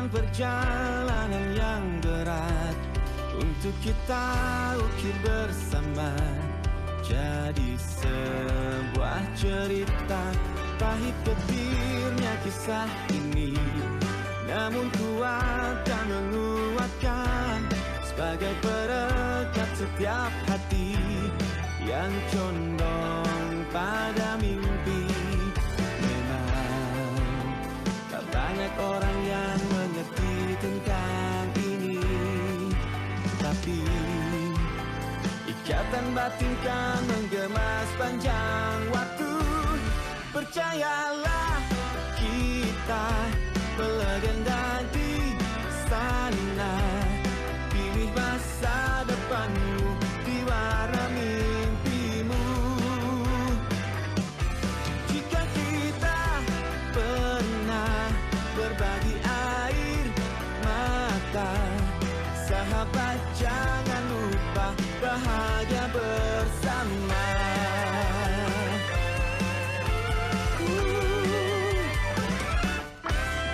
perjalanan yang berat untuk kita ukir bersama, jadi sebuah cerita. Pahit getirnya kisah ini, namun ku akan menguatkan sebagai perekat setiap hati yang condong pada mimpi. Memang tak banyak orang yang mengerti tentang ini, tapi ikatan batin kan menggema sepanjang waktu. Percayalah, kita melegenda di sana. Pilih masa depanmu di warna mimpimu. Jika kita pernah berbagi air mata, sahabat jangan lupa bahagia bersama.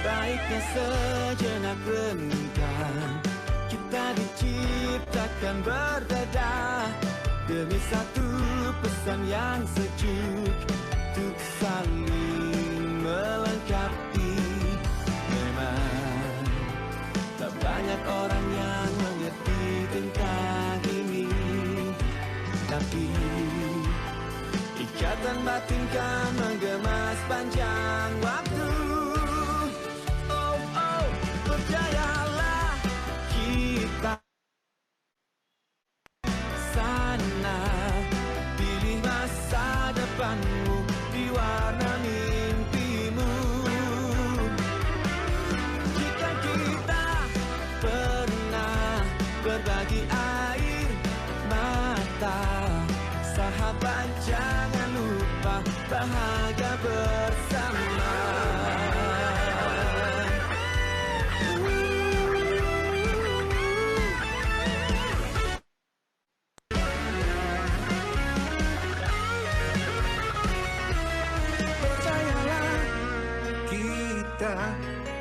Baiknya sejenak renungkan, kita diciptakan berbeda demi satu pesan yang sejuk, untuk saling melengkapi. Memang tak banyak orang yang mengerti tentang ini, tapi ikatan batin kan menggema sepanjang waktu. Percayalah, kita sana. Pilih masa depanmu di warna mimpimu. Jika kita pernah berbagi air mata, sahabat jangan lupa bahagia bersama.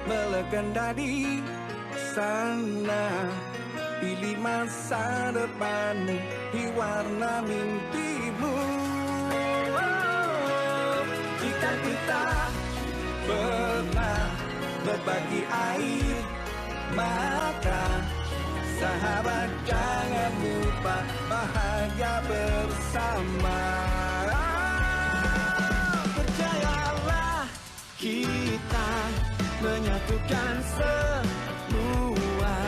Melegenda di sana, pilih masa depanmu di warna mimpimu. Jika kita pernah berbagi air mata, sahabat jangan lupa bahagia bersama. Percayalah, kita menyatukan semua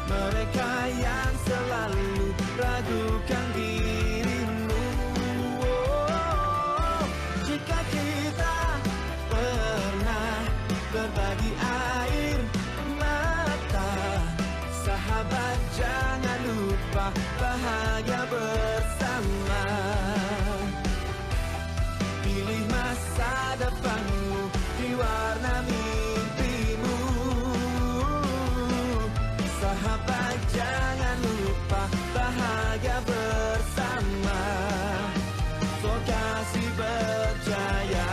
mereka yang selalu ragukan dirimu. Jika kita pernah berbagi air mata, sahabat jangan lupa bahagia bersama. Pilih masa depanmu di warna mimpimu. Sahabat jangan lupa bahagia bersama. So kasih percaya.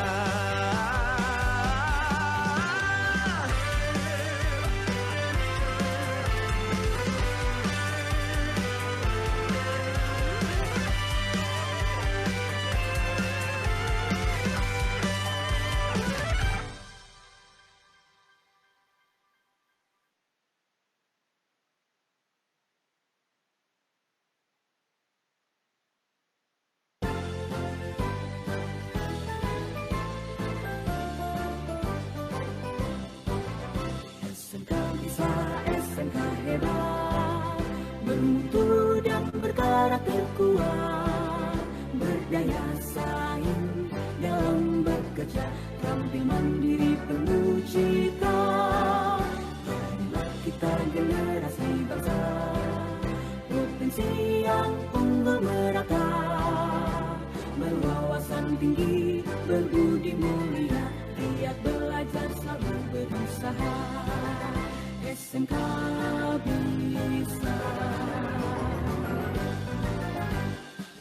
Bermutu dan berkarakter kuat, berdaya saing dalam bekerja, tampil mandiri penuh cita. Marilah kita generasi bangsa, potensi yang unggul merata, berwawasan tinggi, berbudi mulia, giat belajar selalu berusaha. SMK bisa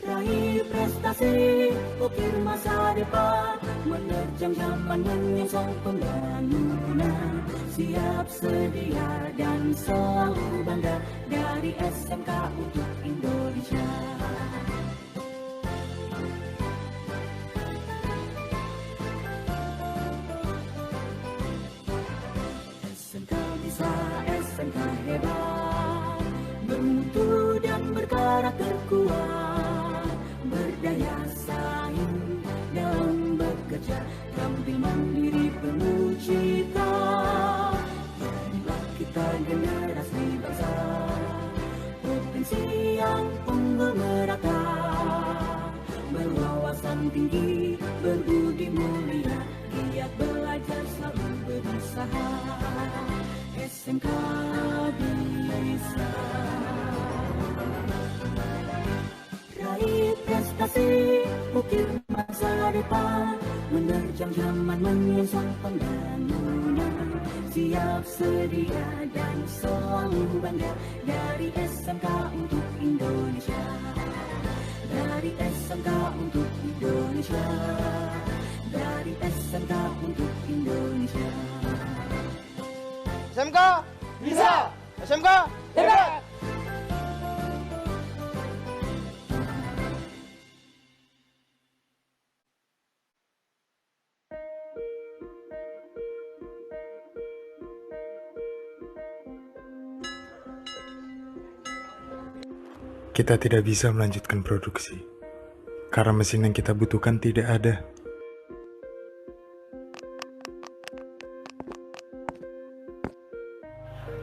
raih prestasi, ukir masa depan menerjang zaman menyongsong pembangunan. Siap sedia dan selalu bangga dari SMK untuk Indonesia. SMK bisa, SMK hebat, bermutu dan berkarakter kuat, berdaya saing dalam bekerja, tampil mandiri penuh cita. Jadilah kita generasi bangsa, provinsi yang unggul merata, berwawasan tinggi, berbudi mulia, giat belajar selalu berusaha. SMK bisa raih prestasi, ukir masa depan, menerjang zaman menyongsong pembangunan. Siap sedia dan selalu bangga dari SMK untuk Indonesia. Dari SMK untuk Indonesia. Dari SMK untuk Indonesia. SMK bisa, SMK hebat. Kita tidak bisa melanjutkan produksi karena mesin yang kita butuhkan tidak ada.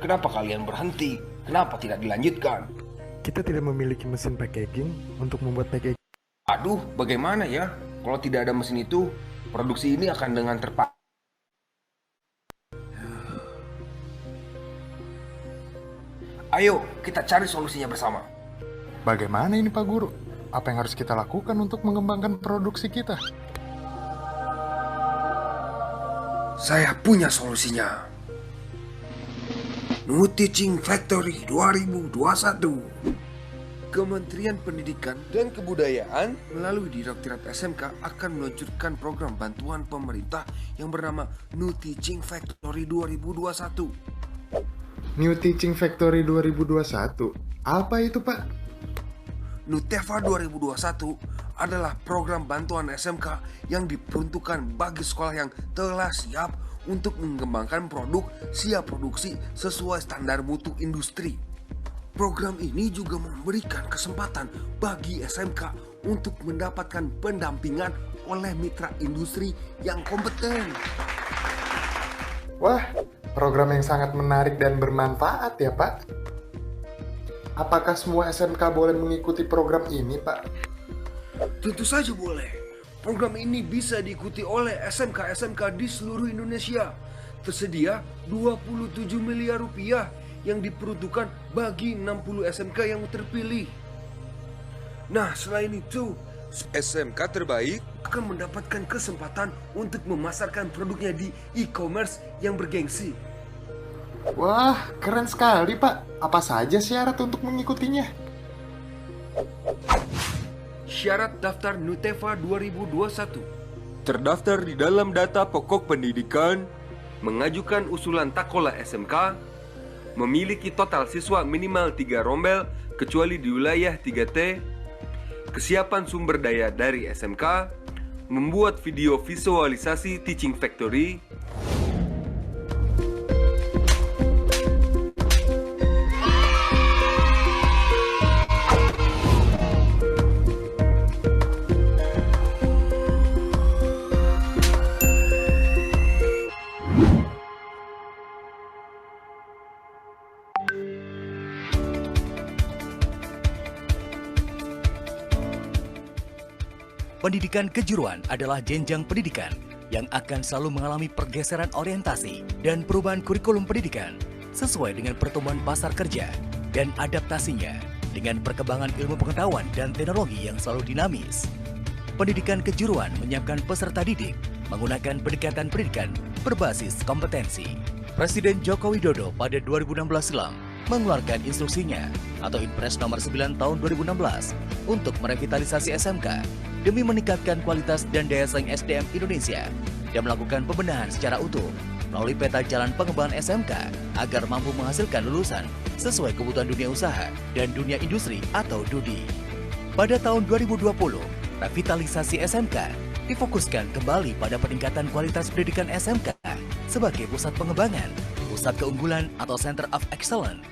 Kenapa kalian berhenti? Kenapa tidak dilanjutkan? Kita tidak memiliki mesin packaging untuk membuat packaging. Aduh, bagaimana ya? Kalau tidak ada mesin itu, produksi ini akan dengan terpaksa. Ayo, kita cari solusinya bersama. Bagaimana ini Pak Guru? Apa yang harus kita lakukan untuk mengembangkan produksi kita? Saya punya solusinya. New Teaching Factory 2021. Kementerian Pendidikan dan Kebudayaan melalui Direktorat SMK akan meluncurkan program bantuan pemerintah yang bernama New Teaching Factory 2021. New Teaching Factory 2021? Apa itu Pak? Nuteva 2021 adalah program bantuan SMK yang diperuntukkan bagi sekolah yang telah siap untuk mengembangkan produk siap produksi sesuai standar mutu industri. Program ini juga memberikan kesempatan bagi SMK untuk mendapatkan pendampingan oleh mitra industri yang kompeten. Wah, program yang sangat menarik dan bermanfaat ya Pak. Apakah semua SMK boleh mengikuti program ini Pak? Tentu saja boleh. Program ini bisa diikuti oleh SMK-SMK di seluruh Indonesia. Tersedia 27 miliar rupiah yang diperuntukkan bagi 60 SMK yang terpilih. Nah, selain itu, SMK terbaik akan mendapatkan kesempatan untuk memasarkan produknya di e-commerce yang bergengsi. Wah, keren sekali Pak. Apa saja syarat untuk mengikutinya? Syarat daftar Nuteva 2021: terdaftar di dalam data pokok pendidikan, mengajukan usulan takola SMK, memiliki total siswa minimal 3 rombel kecuali di wilayah 3T, kesiapan sumber daya dari SMK, membuat video visualisasi Teaching Factory, Pendidikan kejuruan adalah jenjang pendidikan yang akan selalu mengalami pergeseran orientasi dan perubahan kurikulum pendidikan sesuai dengan pertumbuhan pasar kerja dan adaptasinya dengan perkembangan ilmu pengetahuan dan teknologi yang selalu dinamis. Pendidikan kejuruan menyiapkan peserta didik menggunakan pendekatan pendidikan berbasis kompetensi. Presiden Joko Widodo pada 2016 silam mengeluarkan instruksinya atau Inpres nomor 9 tahun 2016 untuk merevitalisasi SMK demi meningkatkan kualitas dan daya saing SDM Indonesia dan melakukan pembenahan secara utuh melalui peta jalan pengembangan SMK agar mampu menghasilkan lulusan sesuai kebutuhan dunia usaha dan dunia industri atau DUDI. Pada tahun 2020, revitalisasi SMK difokuskan kembali pada peningkatan kualitas pendidikan SMK sebagai pusat pengembangan, pusat keunggulan atau Center of Excellence.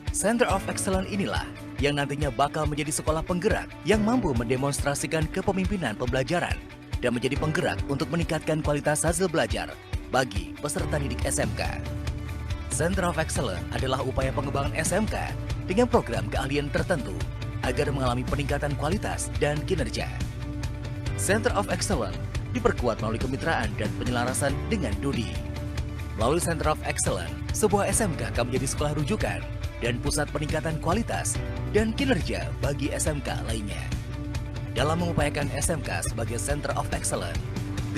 Center of Excellence inilah yang nantinya bakal menjadi sekolah penggerak yang mampu mendemonstrasikan kepemimpinan pembelajaran dan menjadi penggerak untuk meningkatkan kualitas hasil belajar bagi peserta didik SMK. Center of Excellence adalah upaya pengembangan SMK dengan program keahlian tertentu agar mengalami peningkatan kualitas dan kinerja. Center of Excellence diperkuat melalui kemitraan dan penyelarasan dengan DUDI. Melalui Center of Excellence, sebuah SMK akan menjadi sekolah rujukan dan pusat peningkatan kualitas dan kinerja bagi SMK lainnya. Dalam mengupayakan SMK sebagai Center of Excellence,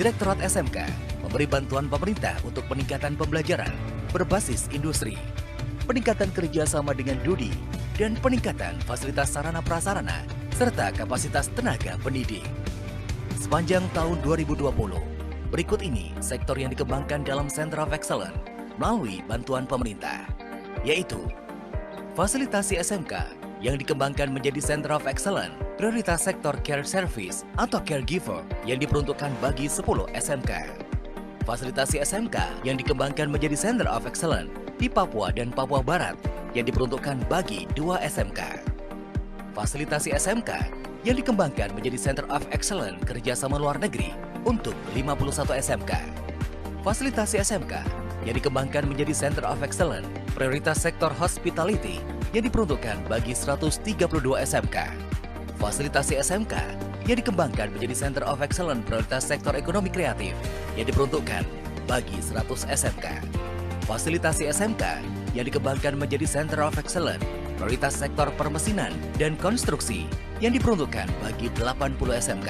Direktorat SMK memberi bantuan pemerintah untuk peningkatan pembelajaran berbasis industri, peningkatan kerjasama dengan DUDI, dan peningkatan fasilitas sarana prasarana serta kapasitas tenaga pendidik. Sepanjang tahun 2020, berikut ini sektor yang dikembangkan dalam Center of Excellence melalui bantuan pemerintah, yaitu fasilitasi SMK yang dikembangkan menjadi Center of Excellence, prioritas sektor care service atau caregiver yang diperuntukkan bagi 10 SMK. Fasilitasi SMK yang dikembangkan menjadi Center of Excellence di Papua dan Papua Barat yang diperuntukkan bagi 2 SMK. Fasilitasi SMK yang dikembangkan menjadi Center of Excellence kerjasama luar negeri untuk 51 SMK. Fasilitasi SMK yang dikembangkan menjadi Center of Excellence prioritas sektor hospitality yang diperuntukkan bagi 132 SMK. Fasilitasi SMK yang dikembangkan menjadi Center of Excellence prioritas sektor ekonomi kreatif yang diperuntukkan bagi 100 SMK. Fasilitasi SMK yang dikembangkan menjadi Center of Excellence prioritas sektor permesinan dan konstruksi yang diperuntukkan bagi 80 SMK.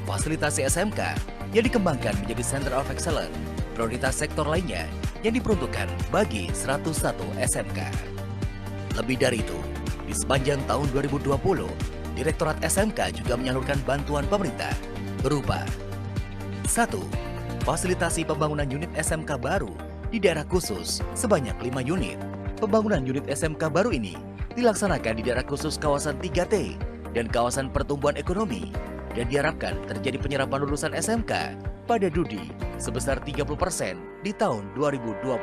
Fasilitasi SMK yang dikembangkan menjadi Center of Excellence prioritas sektor lainnya yang diperuntukkan bagi 101 SMK. Lebih dari itu, di sepanjang tahun 2020, Direktorat SMK juga menyalurkan bantuan pemerintah berupa 1. Fasilitasi pembangunan unit SMK baru di daerah khusus sebanyak 5 unit. Pembangunan unit SMK baru ini dilaksanakan di daerah khusus kawasan 3T dan kawasan pertumbuhan ekonomi dan diharapkan terjadi penyerapan lulusan SMK pada DUDI sebesar 30% di tahun 2024.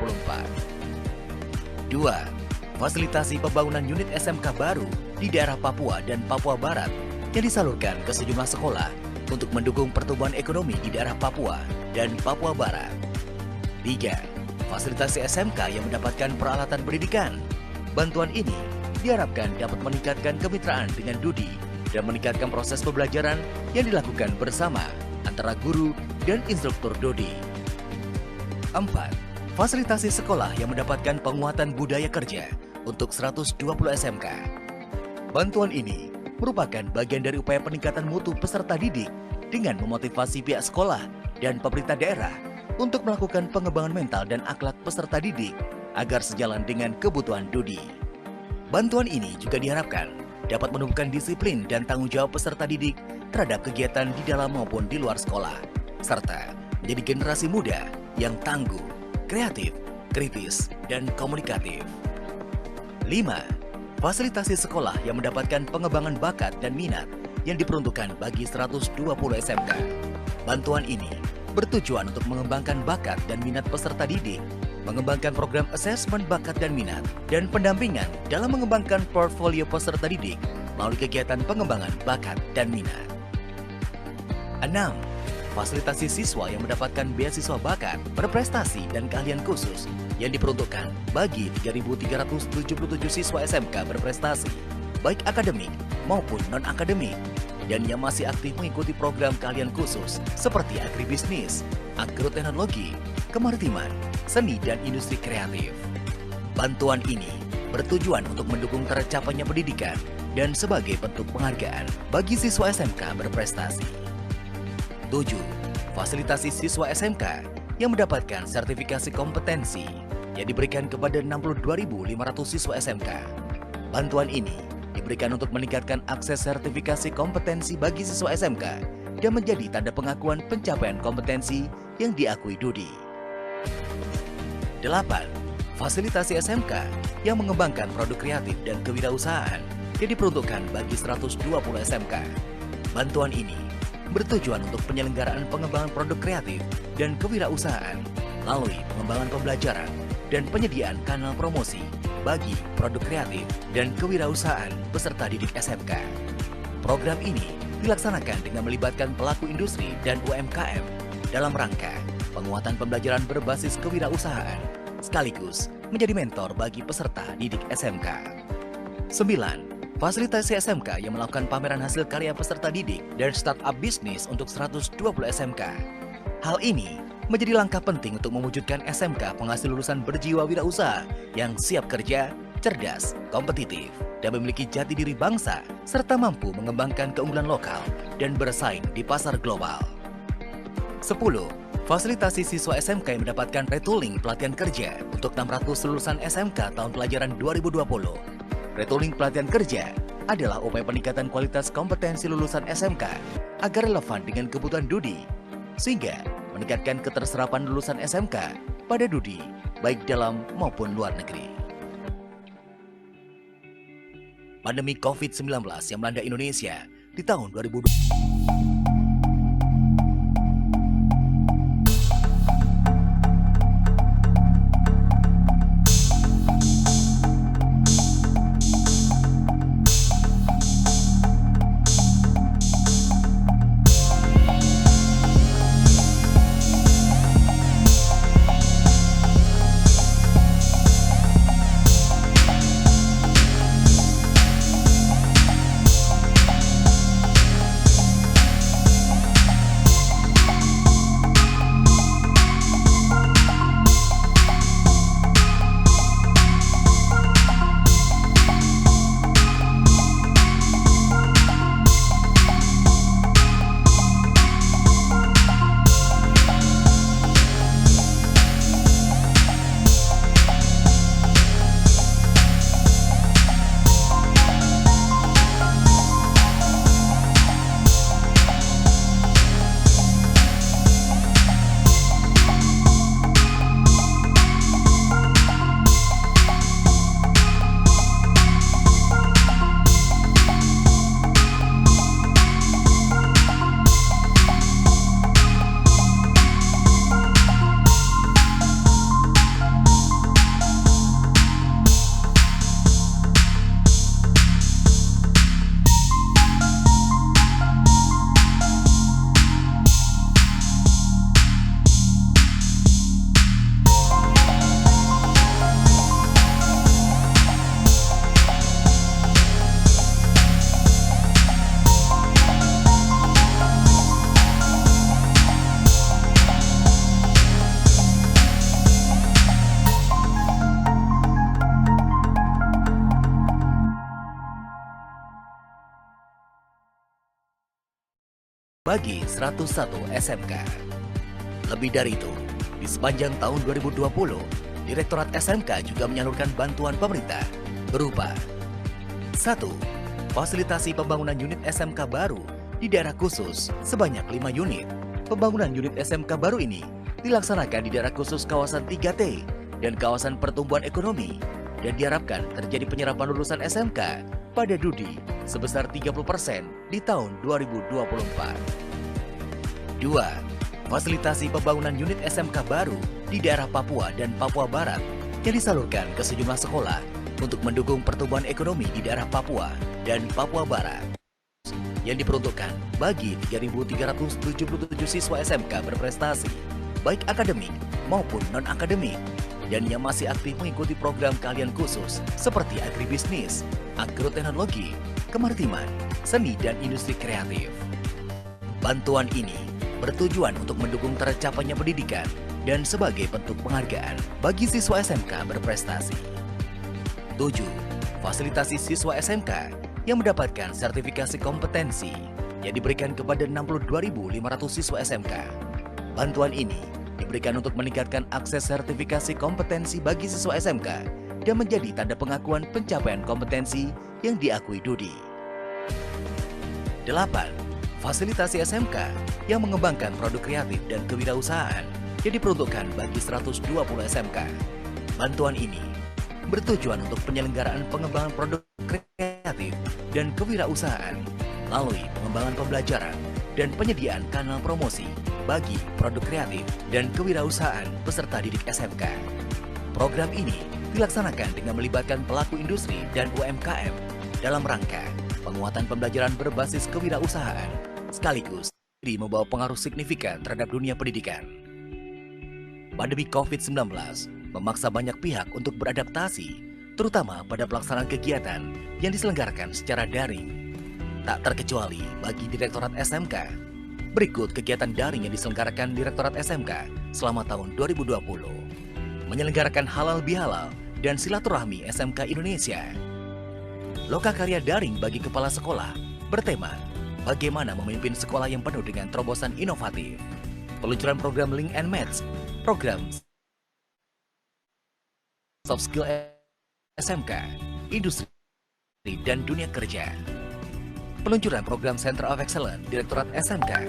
2. Fasilitasi pembangunan unit SMK baru di daerah Papua dan Papua Barat yang disalurkan ke sejumlah sekolah untuk mendukung pertumbuhan ekonomi di daerah Papua dan Papua Barat. 3. Fasilitasi SMK yang mendapatkan peralatan pendidikan. Bantuan ini diharapkan dapat meningkatkan kemitraan dengan DUDI dan meningkatkan proses pembelajaran yang dilakukan bersama antara guru dan instruktur DUDI. 4. Fasilitasi sekolah yang mendapatkan penguatan budaya kerja untuk 120 SMK. Bantuan ini merupakan bagian dari upaya peningkatan mutu peserta didik dengan memotivasi pihak sekolah dan pemerintah daerah untuk melakukan pengembangan mental dan akhlak peserta didik agar sejalan dengan kebutuhan DUDI. Bantuan ini juga diharapkan dapat menumbuhkan disiplin dan tanggung jawab peserta didik terhadap kegiatan di dalam maupun di luar sekolah, serta menjadi generasi muda yang tangguh, kreatif, kritis, dan komunikatif. 5. Fasilitasi sekolah yang mendapatkan pengembangan bakat dan minat yang diperuntukkan bagi 120 SMK. Bantuan ini bertujuan untuk mengembangkan bakat dan minat peserta didik, mengembangkan program asesmen bakat dan minat, dan pendampingan dalam mengembangkan portfolio peserta didik melalui kegiatan pengembangan bakat dan minat. 6. Fasilitasi siswa yang mendapatkan beasiswa bakat, berprestasi, dan keahlian khusus yang diperuntukkan bagi 3.377 siswa SMK berprestasi, baik akademik maupun non-akademik, dan yang masih aktif mengikuti program keahlian khusus seperti agribisnis, agroteknologi, kemaritiman, seni, dan industri kreatif. Bantuan ini bertujuan untuk mendukung tercapainya pendidikan dan sebagai bentuk penghargaan bagi siswa SMK berprestasi. 7. Fasilitasi siswa SMK yang mendapatkan sertifikasi kompetensi. yang diberikan kepada 62.500 siswa SMK. Bantuan ini diberikan untuk meningkatkan akses sertifikasi kompetensi bagi siswa SMK dan menjadi tanda pengakuan pencapaian kompetensi yang diakui DUDI. 8. Fasilitasi SMK yang mengembangkan produk kreatif dan kewirausahaan yang diperuntukkan bagi 120 SMK. Bantuan ini bertujuan untuk penyelenggaraan pengembangan produk kreatif dan kewirausahaan melalui pengembangan pembelajaran dan penyediaan kanal promosi bagi produk kreatif dan kewirausahaan peserta didik SMK. Program ini dilaksanakan dengan melibatkan pelaku industri dan UMKM dalam rangka penguatan pembelajaran berbasis kewirausahaan, sekaligus menjadi mentor bagi peserta didik SMK. 9. Fasilitasi SMK yang melakukan pameran hasil karya peserta didik dan startup bisnis untuk 120 SMK. Hal ini menjadi langkah penting untuk mewujudkan SMK penghasil lulusan berjiwa wirausaha yang siap kerja, cerdas, kompetitif, dan memiliki jati diri bangsa, serta mampu mengembangkan keunggulan lokal dan bersaing di pasar global. 10. Fasilitasi siswa SMK yang mendapatkan retooling pelatihan kerja untuk 600 lulusan SMK tahun pelajaran 2020. Retooling pelatihan kerja adalah upaya peningkatan kualitas kompetensi lulusan SMK agar relevan dengan kebutuhan DUDI, sehingga meningkatkan keterserapan lulusan SMK pada DUDI, baik dalam maupun luar negeri. Pandemi COVID-19 yang melanda Indonesia di tahun 2020. bagi 101 SMK. Lebih dari itu, di sepanjang tahun 2020, Direktorat SMK juga menyalurkan bantuan pemerintah berupa 1. Fasilitasi pembangunan unit SMK baru di daerah khusus sebanyak 5 unit. Pembangunan unit SMK baru ini dilaksanakan di daerah khusus kawasan 3T dan kawasan pertumbuhan ekonomi, dan diharapkan terjadi penyerapan lulusan SMK pada DUDI sebesar 30% di tahun 2024. 2. Fasilitasi pembangunan unit SMK baru di daerah Papua dan Papua Barat yang disalurkan ke sejumlah sekolah untuk mendukung pertumbuhan ekonomi di daerah Papua dan Papua Barat, yang diperuntukkan bagi 3.377 siswa SMK berprestasi, baik akademik maupun non-akademik, dan yang masih aktif mengikuti program keahlian khusus seperti agribisnis, agroteknologi, kemaritiman, seni, dan industri kreatif. Bantuan ini bertujuan untuk mendukung tercapainya pendidikan dan sebagai bentuk penghargaan bagi siswa SMK berprestasi. 7. Fasilitasi siswa SMK yang mendapatkan sertifikasi kompetensi yang diberikan kepada 62.500 siswa SMK. Bantuan ini diberikan untuk meningkatkan akses sertifikasi kompetensi bagi siswa SMK dan menjadi tanda pengakuan pencapaian kompetensi yang diakui DUDI. 8. Fasilitasi SMK yang mengembangkan produk kreatif dan kewirausahaan yang diperuntukkan bagi 120 SMK. Bantuan ini bertujuan untuk penyelenggaraan pengembangan produk kreatif dan kewirausahaan melalui pengembangan pembelajaran dan penyediaan kanal promosi bagi produk kreatif dan kewirausahaan peserta didik SMK. Program ini dilaksanakan dengan melibatkan pelaku industri dan UMKM dalam rangka penguatan pembelajaran berbasis kewirausahaan, sekaligus membawa pengaruh signifikan terhadap dunia pendidikan. Pandemi COVID-19 memaksa banyak pihak untuk beradaptasi, terutama pada pelaksanaan kegiatan yang diselenggarakan secara daring. Tak terkecuali bagi Direktorat SMK. Berikut kegiatan daring yang diselenggarakan Direktorat SMK selama tahun 2020. Menyelenggarakan halal bihalal dan silaturahmi SMK Indonesia. Lokakarya daring bagi kepala sekolah bertema bagaimana memimpin sekolah yang penuh dengan terobosan inovatif. Peluncuran program Link and Match, program soft skill SMK, industri dan dunia kerja. Peluncuran program Center of Excellence Direktorat SMK.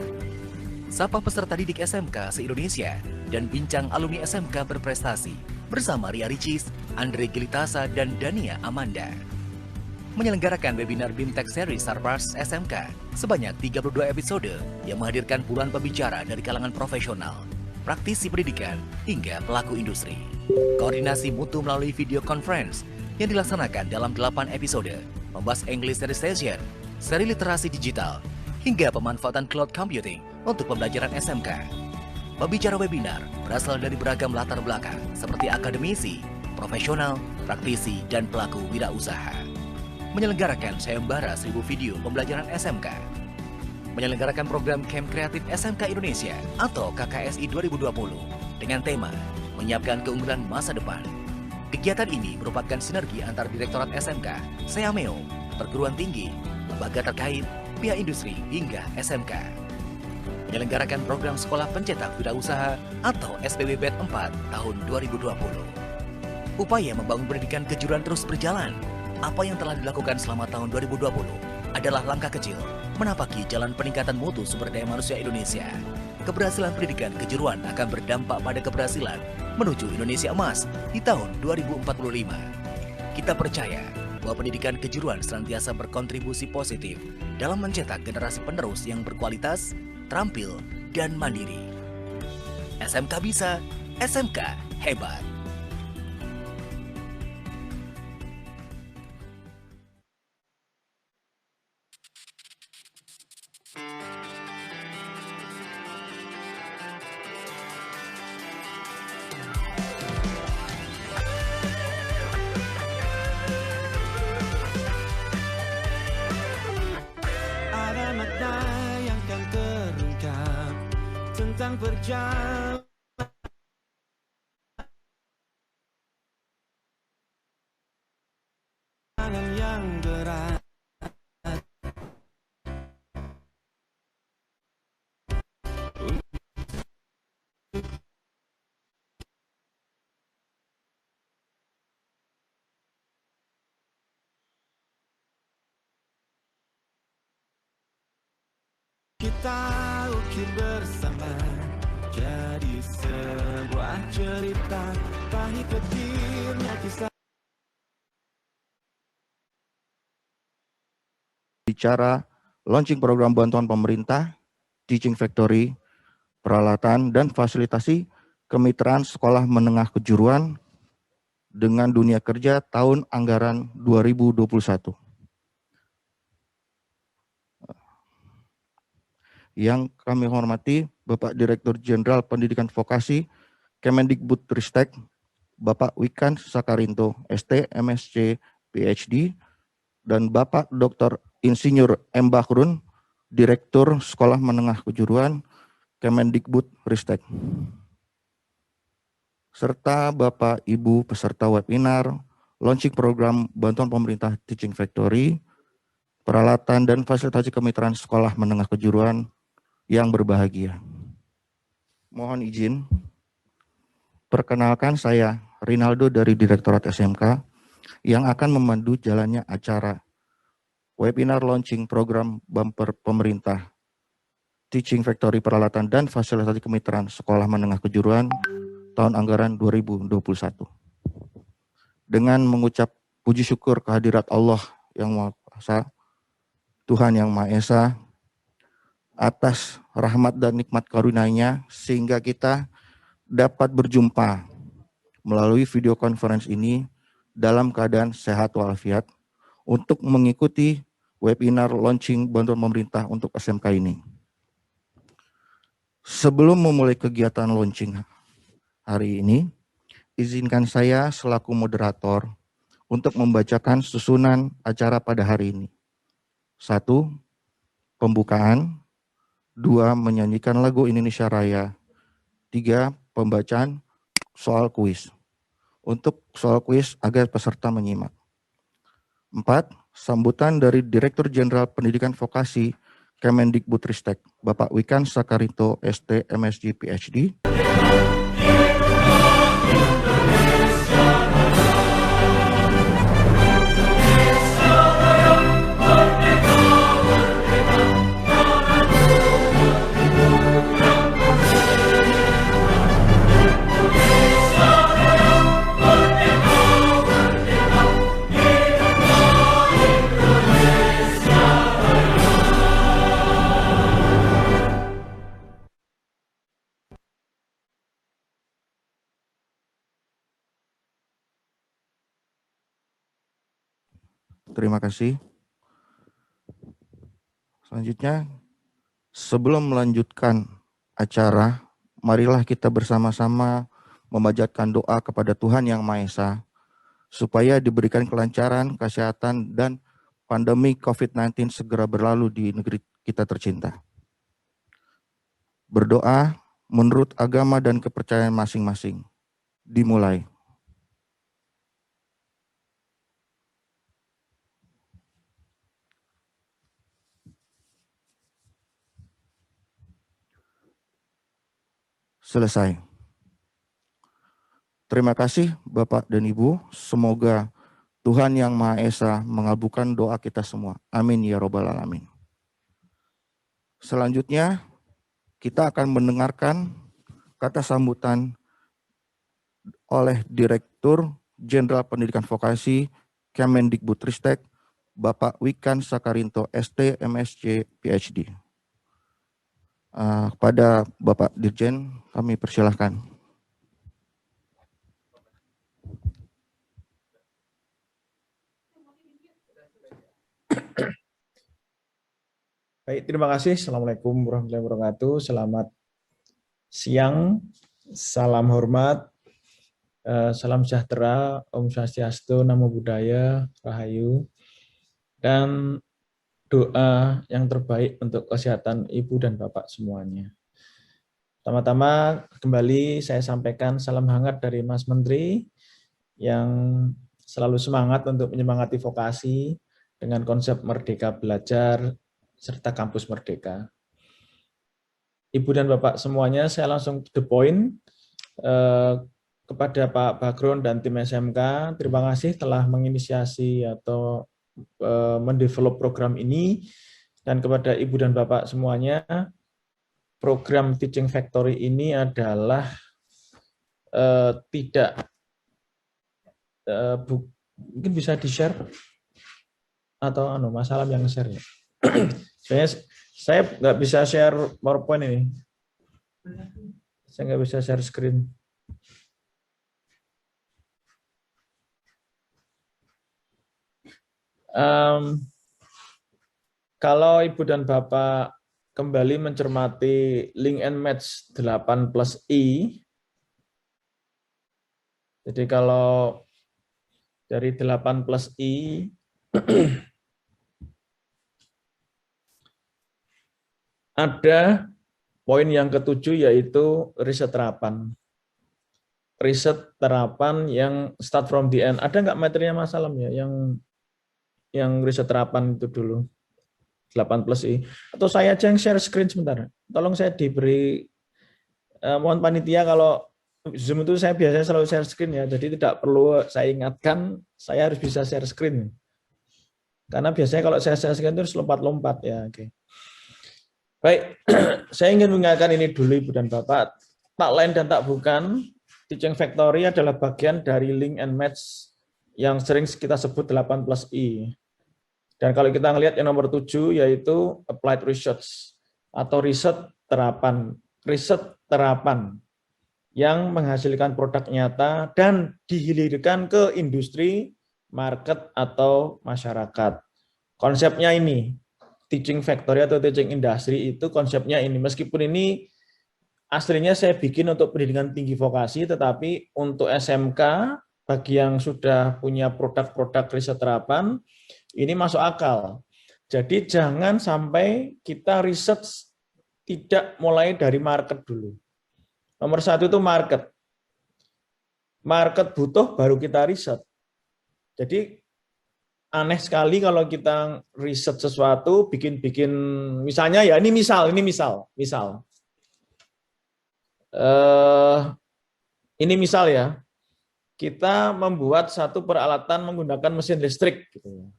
Sapa peserta didik SMK se-Indonesia dan bincang alumni SMK berprestasi bersama Ria Ricis, Andre Gilitasa, dan Dania Amanda. Menyelenggarakan webinar BIMTech Series Sarpras SMK sebanyak 32 episode yang menghadirkan puluhan pembicara dari kalangan profesional, praktisi pendidikan, hingga pelaku industri. Koordinasi mutu melalui video conference yang dilaksanakan dalam 8 episode, membahas English Session, seri literasi digital, hingga pemanfaatan cloud computing untuk pembelajaran SMK. Pembicara webinar berasal dari beragam latar belakang seperti akademisi, profesional, praktisi, dan pelaku wirausaha. Menyelenggarakan sayembara 1000 video pembelajaran SMK. Menyelenggarakan program Camp Kreatif SMK Indonesia atau KKSI 2020 dengan tema menyiapkan keunggulan masa depan. Kegiatan ini merupakan sinergi antar Direktorat SMK, Seameo, perguruan tinggi, lembaga terkait, pihak industri, hingga SMK. Menyelenggarakan program Sekolah Pencetak Wirausaha atau SPWBED 4 tahun 2020. Upaya membangun pendidikan kejuruan terus berjalan. Apa yang telah dilakukan selama tahun 2020 adalah langkah kecil menapaki jalan peningkatan mutu sumber daya manusia Indonesia. Keberhasilan pendidikan kejuruan akan berdampak pada keberhasilan menuju Indonesia Emas di tahun 2045. Kita percaya bahwa pendidikan kejuruan senantiasa berkontribusi positif dalam mencetak generasi penerus yang berkualitas, terampil, dan mandiri. SMK bisa, SMK hebat. Ada makna yang kan terungkap tentang perjalanan yang berat. Kita ukir bersama jadi sebuah cerita pahit pedihnya kisah. Bicara launching program bantuan pemerintah, Teaching Factory, peralatan dan fasilitasi kemitraan sekolah menengah kejuruan dengan dunia kerja tahun anggaran 2021. Yang kami hormati Bapak Direktur Jenderal Pendidikan Vokasi Kemendikbudristek, Bapak Wikan Sakarinto, ST, MSc, PhD, dan Bapak Dr. Insinyur M. Bakrun, Direktur Sekolah Menengah Kejuruan Kemendikbudristek, serta Bapak Ibu peserta webinar launching program bantuan pemerintah Teaching Factory, peralatan dan fasilitasi kemitraan sekolah menengah kejuruan yang berbahagia. Mohon izin Perkenalkan, saya Rinaldo dari Direktorat SMK yang akan memandu jalannya acara webinar launching program bumper pemerintah Teaching Factory Peralatan dan Fasilitasi Kemitraan Sekolah Menengah Kejuruan tahun anggaran 2021. Dengan mengucap puji syukur kehadirat Allah yang Maha Kuasa, Tuhan yang Maha Esa, atas rahmat dan nikmat karunia-Nya sehingga kita dapat berjumpa melalui video conference ini dalam keadaan sehat walafiat untuk mengikuti webinar launching bantuan pemerintah untuk SMK ini. Sebelum memulai kegiatan launching hari ini, izinkan saya selaku moderator untuk membacakan susunan acara pada hari ini. 1. Pembukaan. 2. Menyanyikan lagu Indonesia Raya. 3. Pembacaan soal kuis. Untuk soal kuis agar peserta menyimak. 4. Sambutan dari Direktur Jenderal Pendidikan Vokasi Kemendikbudristek, Bapak Wikan Sakarinto, ST, MSc, PhD. Terima kasih. Selanjutnya, sebelum melanjutkan acara, marilah kita bersama-sama memanjatkan doa kepada Tuhan Yang Maha Esa, supaya diberikan kelancaran, kesehatan, dan pandemi COVID-19 segera berlalu di negeri kita tercinta. Berdoa menurut agama dan kepercayaan masing-masing. Dimulai. Selesai. Terima kasih Bapak dan Ibu. Semoga Tuhan Yang Maha Esa mengabulkan doa kita semua. Amin ya robbal alamin. Selanjutnya kita akan mendengarkan kata sambutan oleh Direktur Jenderal Pendidikan Vokasi Kemendikbudristek, Bapak Wikan Sakarinto, ST, MSc, PhD. Kepada Bapak Dirjen, kami persilahkan. Baik, terima kasih. Assalamualaikum warahmatullahi wabarakatuh. Selamat siang, salam hormat, salam sejahtera, Om Swastiastu, Namo Buddhaya, Rahayu, dan doa yang terbaik untuk kesehatan Ibu dan Bapak semuanya. Pertama-tama kembali saya sampaikan salam hangat dari Mas Menteri yang selalu semangat untuk menyemangati vokasi dengan konsep Merdeka Belajar serta Kampus Merdeka. Ibu dan Bapak semuanya, saya langsung to the point. Kepada Pak Bagron dan tim SMK, terima kasih telah menginisiasi atau mendevelop program ini, dan kepada Ibu dan Bapak semuanya, program Teaching Factory ini adalah mungkin bisa di-share atau Mas Alam yang share ya. Saya nggak bisa share PowerPoint ini. Saya nggak bisa share screen. Kalau Ibu dan Bapak kembali mencermati link and match 8+I, jadi kalau dari 8+I, ada poin yang ketujuh yaitu riset terapan. Riset terapan yang start from the end. Ada nggak materinya Mas Alam ya yang riset terapan itu dulu 8+I, atau saya aja yang share screen sebentar, tolong saya diberi mohon panitia kalau Zoom itu saya biasanya selalu share screen ya, jadi tidak perlu saya ingatkan, saya harus bisa share screen. Karena biasanya kalau saya share screen itu harus lompat-lompat ya. Oke. Baik, saya ingin mengingatkan ini dulu Ibu dan Bapak. Tak lain dan tak bukan, Teaching Factory adalah bagian dari link and match yang sering kita sebut 8+I. Dan kalau kita ngelihat yang nomor 7 yaitu applied research atau riset terapan. Riset terapan yang menghasilkan produk nyata dan dihilirkan ke industri, market, atau masyarakat. Konsepnya ini, teaching factory atau teaching industry itu konsepnya ini. Meskipun ini aslinya saya bikin untuk pendidikan tinggi vokasi, tetapi untuk SMK, bagi yang sudah punya produk-produk riset terapan, ini masuk akal. Jadi jangan sampai kita riset tidak mulai dari market dulu. Nomor 1 itu market. Market butuh baru kita riset. Jadi aneh sekali kalau kita riset sesuatu, bikin misalnya ya ini misal. Ini misal ya, kita membuat satu peralatan menggunakan mesin listrik, gitu.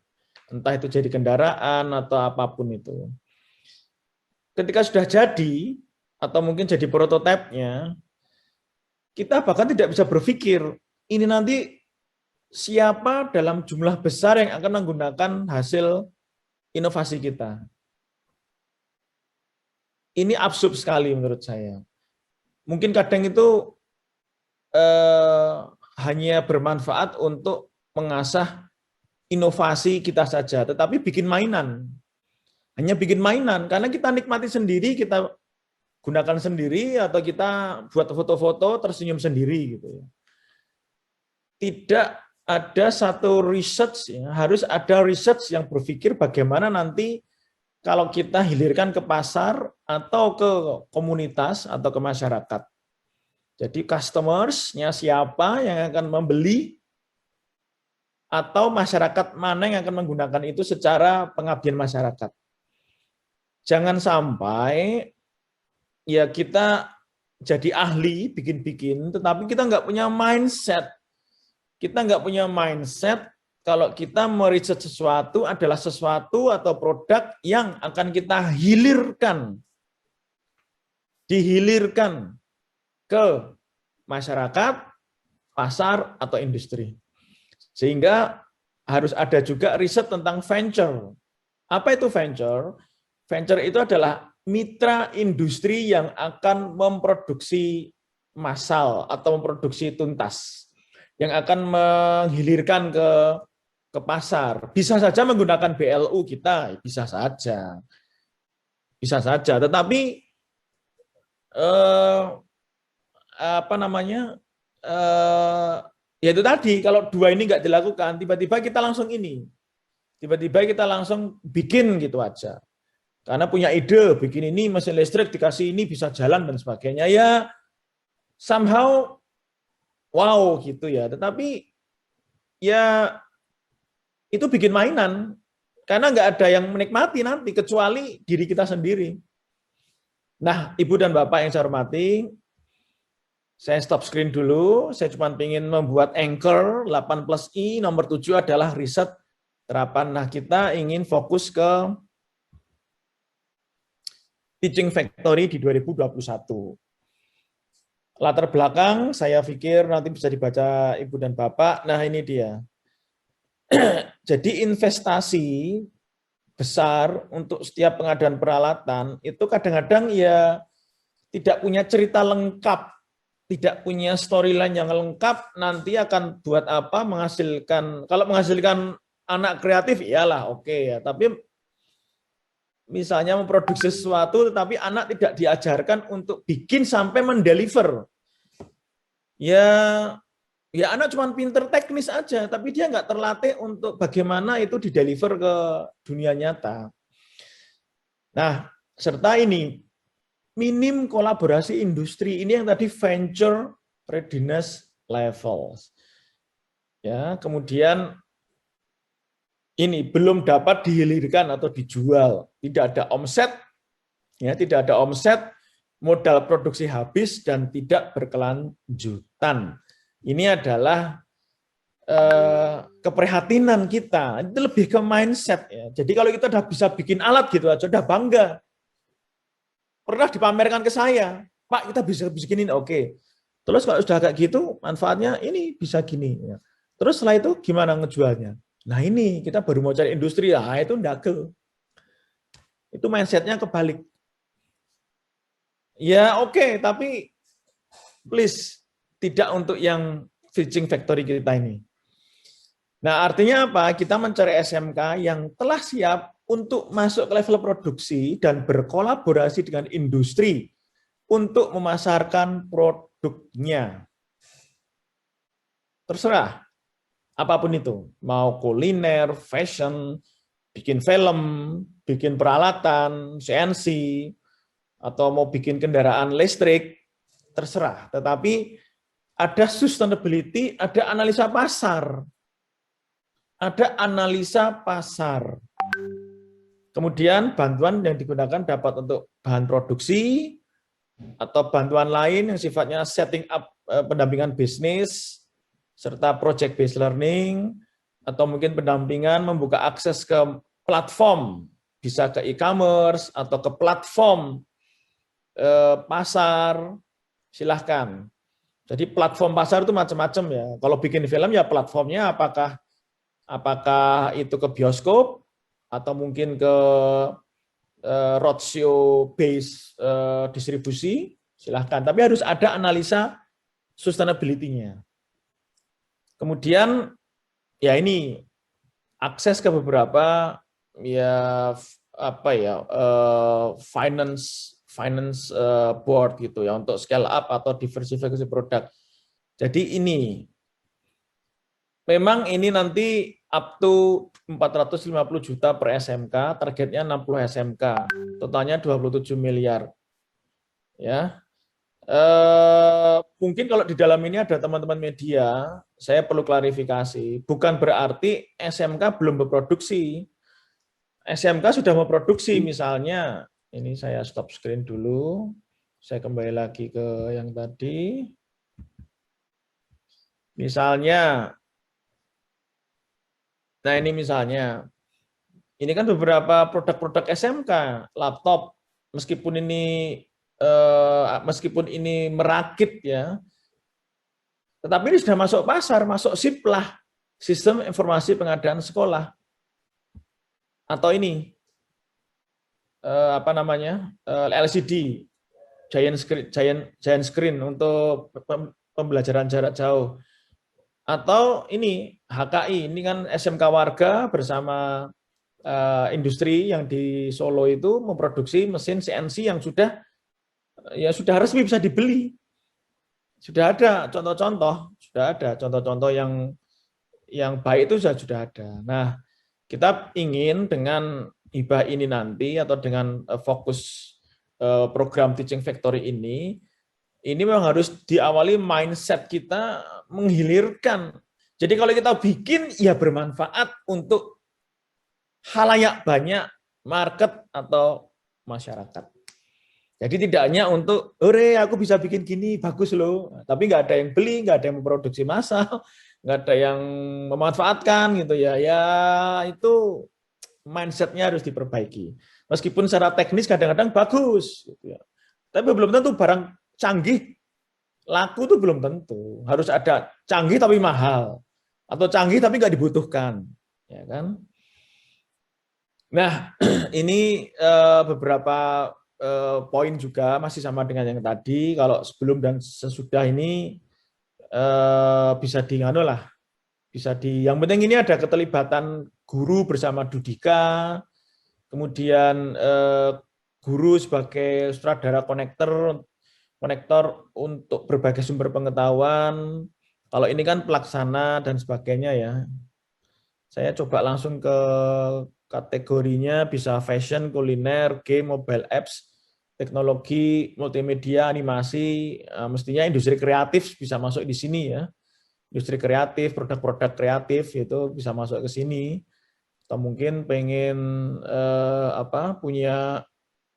Entah itu jadi kendaraan atau apapun itu. Ketika sudah jadi, atau mungkin jadi prototipenya, kita bahkan tidak bisa berpikir, ini nanti siapa dalam jumlah besar yang akan menggunakan hasil inovasi kita. Ini absurd sekali menurut saya. Mungkin kadang itu hanya bermanfaat untuk mengasah inovasi kita saja, tetapi bikin mainan. Hanya bikin mainan, karena kita nikmati sendiri, kita gunakan sendiri, atau kita buat foto-foto tersenyum sendiri gitu. Tidak ada satu research, ya, harus ada research yang berpikir bagaimana nanti kalau kita hilirkan ke pasar atau ke komunitas atau ke masyarakat. Jadi customers-nya siapa yang akan membeli, atau masyarakat mana yang akan menggunakan itu secara pengabdian masyarakat. Jangan sampai ya kita jadi ahli bikin-bikin, tetapi kita nggak punya mindset. Kita nggak punya mindset kalau kita meriset sesuatu adalah sesuatu atau produk yang akan kita hilirkan, dihilirkan ke masyarakat, pasar, atau industri. Sehingga harus ada juga riset tentang venture. Apa itu venture? Venture itu adalah mitra industri yang akan memproduksi massal atau memproduksi tuntas, yang akan menghilirkan ke pasar. Bisa saja menggunakan BLU kita, bisa saja. Tetapi ya itu tadi, kalau dua ini nggak dilakukan, tiba-tiba kita langsung bikin gitu aja. Karena punya ide, bikin ini mesin listrik, dikasih ini bisa jalan dan sebagainya. Ya somehow wow gitu ya. Tetapi ya itu bikin mainan. Karena nggak ada yang menikmati nanti kecuali diri kita sendiri. Nah, Ibu dan Bapak yang saya hormati, saya stop screen dulu. Saya cuma ingin membuat anchor 8+I, nomor 7 adalah riset terapan. Nah, kita ingin fokus ke Teaching Factory di 2021. Latar belakang, saya pikir nanti bisa dibaca Ibu dan Bapak. Nah, ini dia. Jadi investasi besar untuk setiap pengadaan peralatan, itu kadang-kadang ya tidak punya cerita lengkap, tidak punya storyline yang lengkap, nanti akan buat apa, menghasilkan, kalau menghasilkan anak kreatif, iyalah oke ya, tapi misalnya memproduksi sesuatu, tetapi anak tidak diajarkan untuk bikin sampai mendeliver. Ya anak cuma pinter teknis aja, tapi dia nggak terlatih untuk bagaimana itu dideliver ke dunia nyata. Nah, serta ini, minim kolaborasi industri, ini yang tadi venture readiness levels. Ya, kemudian ini belum dapat dihilirkan atau dijual, tidak ada omset, ya tidak ada omset, modal produksi habis dan tidak berkelanjutan. Ini adalah keprihatinan kita. Itu lebih ke mindset ya. Jadi kalau kita udah bisa bikin alat gitu aja udah bangga. Pernah dipamerkan ke saya, Pak kita bisa bikinin, oke. Terus kalau sudah kayak gitu, manfaatnya ini bisa gini. Ya. Terus setelah itu gimana ngejualnya? Nah ini kita baru mau cari industri, itu ndagel. Itu mindsetnya kebalik. Ya oke, tapi please tidak untuk yang switching factory kita ini. Nah artinya apa? Kita mencari SMK yang telah siap untuk masuk ke level produksi dan berkolaborasi dengan industri untuk memasarkan produknya. Terserah, apapun itu. Mau kuliner, fashion, bikin film, bikin peralatan, CNC, atau mau bikin kendaraan listrik, terserah. Tetapi ada sustainability, ada analisa pasar. Ada analisa pasar. Kemudian bantuan yang digunakan dapat untuk bahan produksi, atau bantuan lain yang sifatnya setting up pendampingan bisnis, serta project based learning, atau mungkin pendampingan membuka akses ke platform, bisa ke e-commerce atau ke platform pasar, silahkan. Jadi platform pasar itu macam-macam ya. Kalau bikin film ya platformnya apakah itu ke bioskop atau mungkin ke roadshow base distribusi, silahkan. Tapi harus ada analisa sustainability-nya. Kemudian ya ini akses ke beberapa finance board gitu ya untuk scale up atau diversifikasi produk. Jadi ini memang ini nanti up to 450 juta per SMK, targetnya 60 SMK, totalnya 27 miliar. Ya. Mungkin kalau di dalam ini ada teman-teman media, saya perlu klarifikasi, bukan berarti SMK belum berproduksi. SMK sudah memproduksi, misalnya ini saya stop screen dulu, saya kembali lagi ke yang tadi. Misalnya, nah ini misalnya, ini kan beberapa produk-produk SMK, laptop, meskipun ini merakit ya, tetapi ini sudah masuk pasar, masuk SIPLAH, Sistem Informasi Pengadaan Sekolah, atau ini LCD, giant screen untuk pembelajaran jarak jauh. Atau ini HKI, ini kan SMK warga bersama industri yang di Solo itu memproduksi mesin CNC yang sudah resmi bisa dibeli. Sudah ada contoh-contoh yang baik itu sudah ada. Nah, kita ingin dengan hibah ini nanti atau dengan fokus program Teaching Factory ini memang harus diawali mindset kita menghilirkan. Jadi kalau kita bikin, ya bermanfaat untuk khalayak banyak, market atau masyarakat. Jadi tidak hanya untuk, aku bisa bikin gini, bagus loh. Tapi nggak ada yang beli, nggak ada yang memproduksi massal, nggak ada yang memanfaatkan gitu ya. Ya itu mindsetnya harus diperbaiki. Meskipun secara teknis kadang-kadang bagus. Gitu ya. Tapi belum tentu barang canggih laku itu belum tentu. Harus ada canggih tapi mahal. Atau canggih tapi nggak dibutuhkan. Ya kan? Nah, ini beberapa poin juga masih sama dengan yang tadi. Kalau sebelum dan sesudah ini bisa yang penting ini ada keterlibatan guru bersama Dudika, kemudian guru sebagai sutradara konektor untuk berbagai sumber pengetahuan. Kalau ini kan pelaksana dan sebagainya ya. Saya coba langsung ke kategorinya, bisa fashion, kuliner, game, mobile apps, teknologi, multimedia, animasi, mestinya industri kreatif bisa masuk di sini ya. Industri kreatif, produk-produk kreatif itu bisa masuk ke sini. Atau mungkin pengen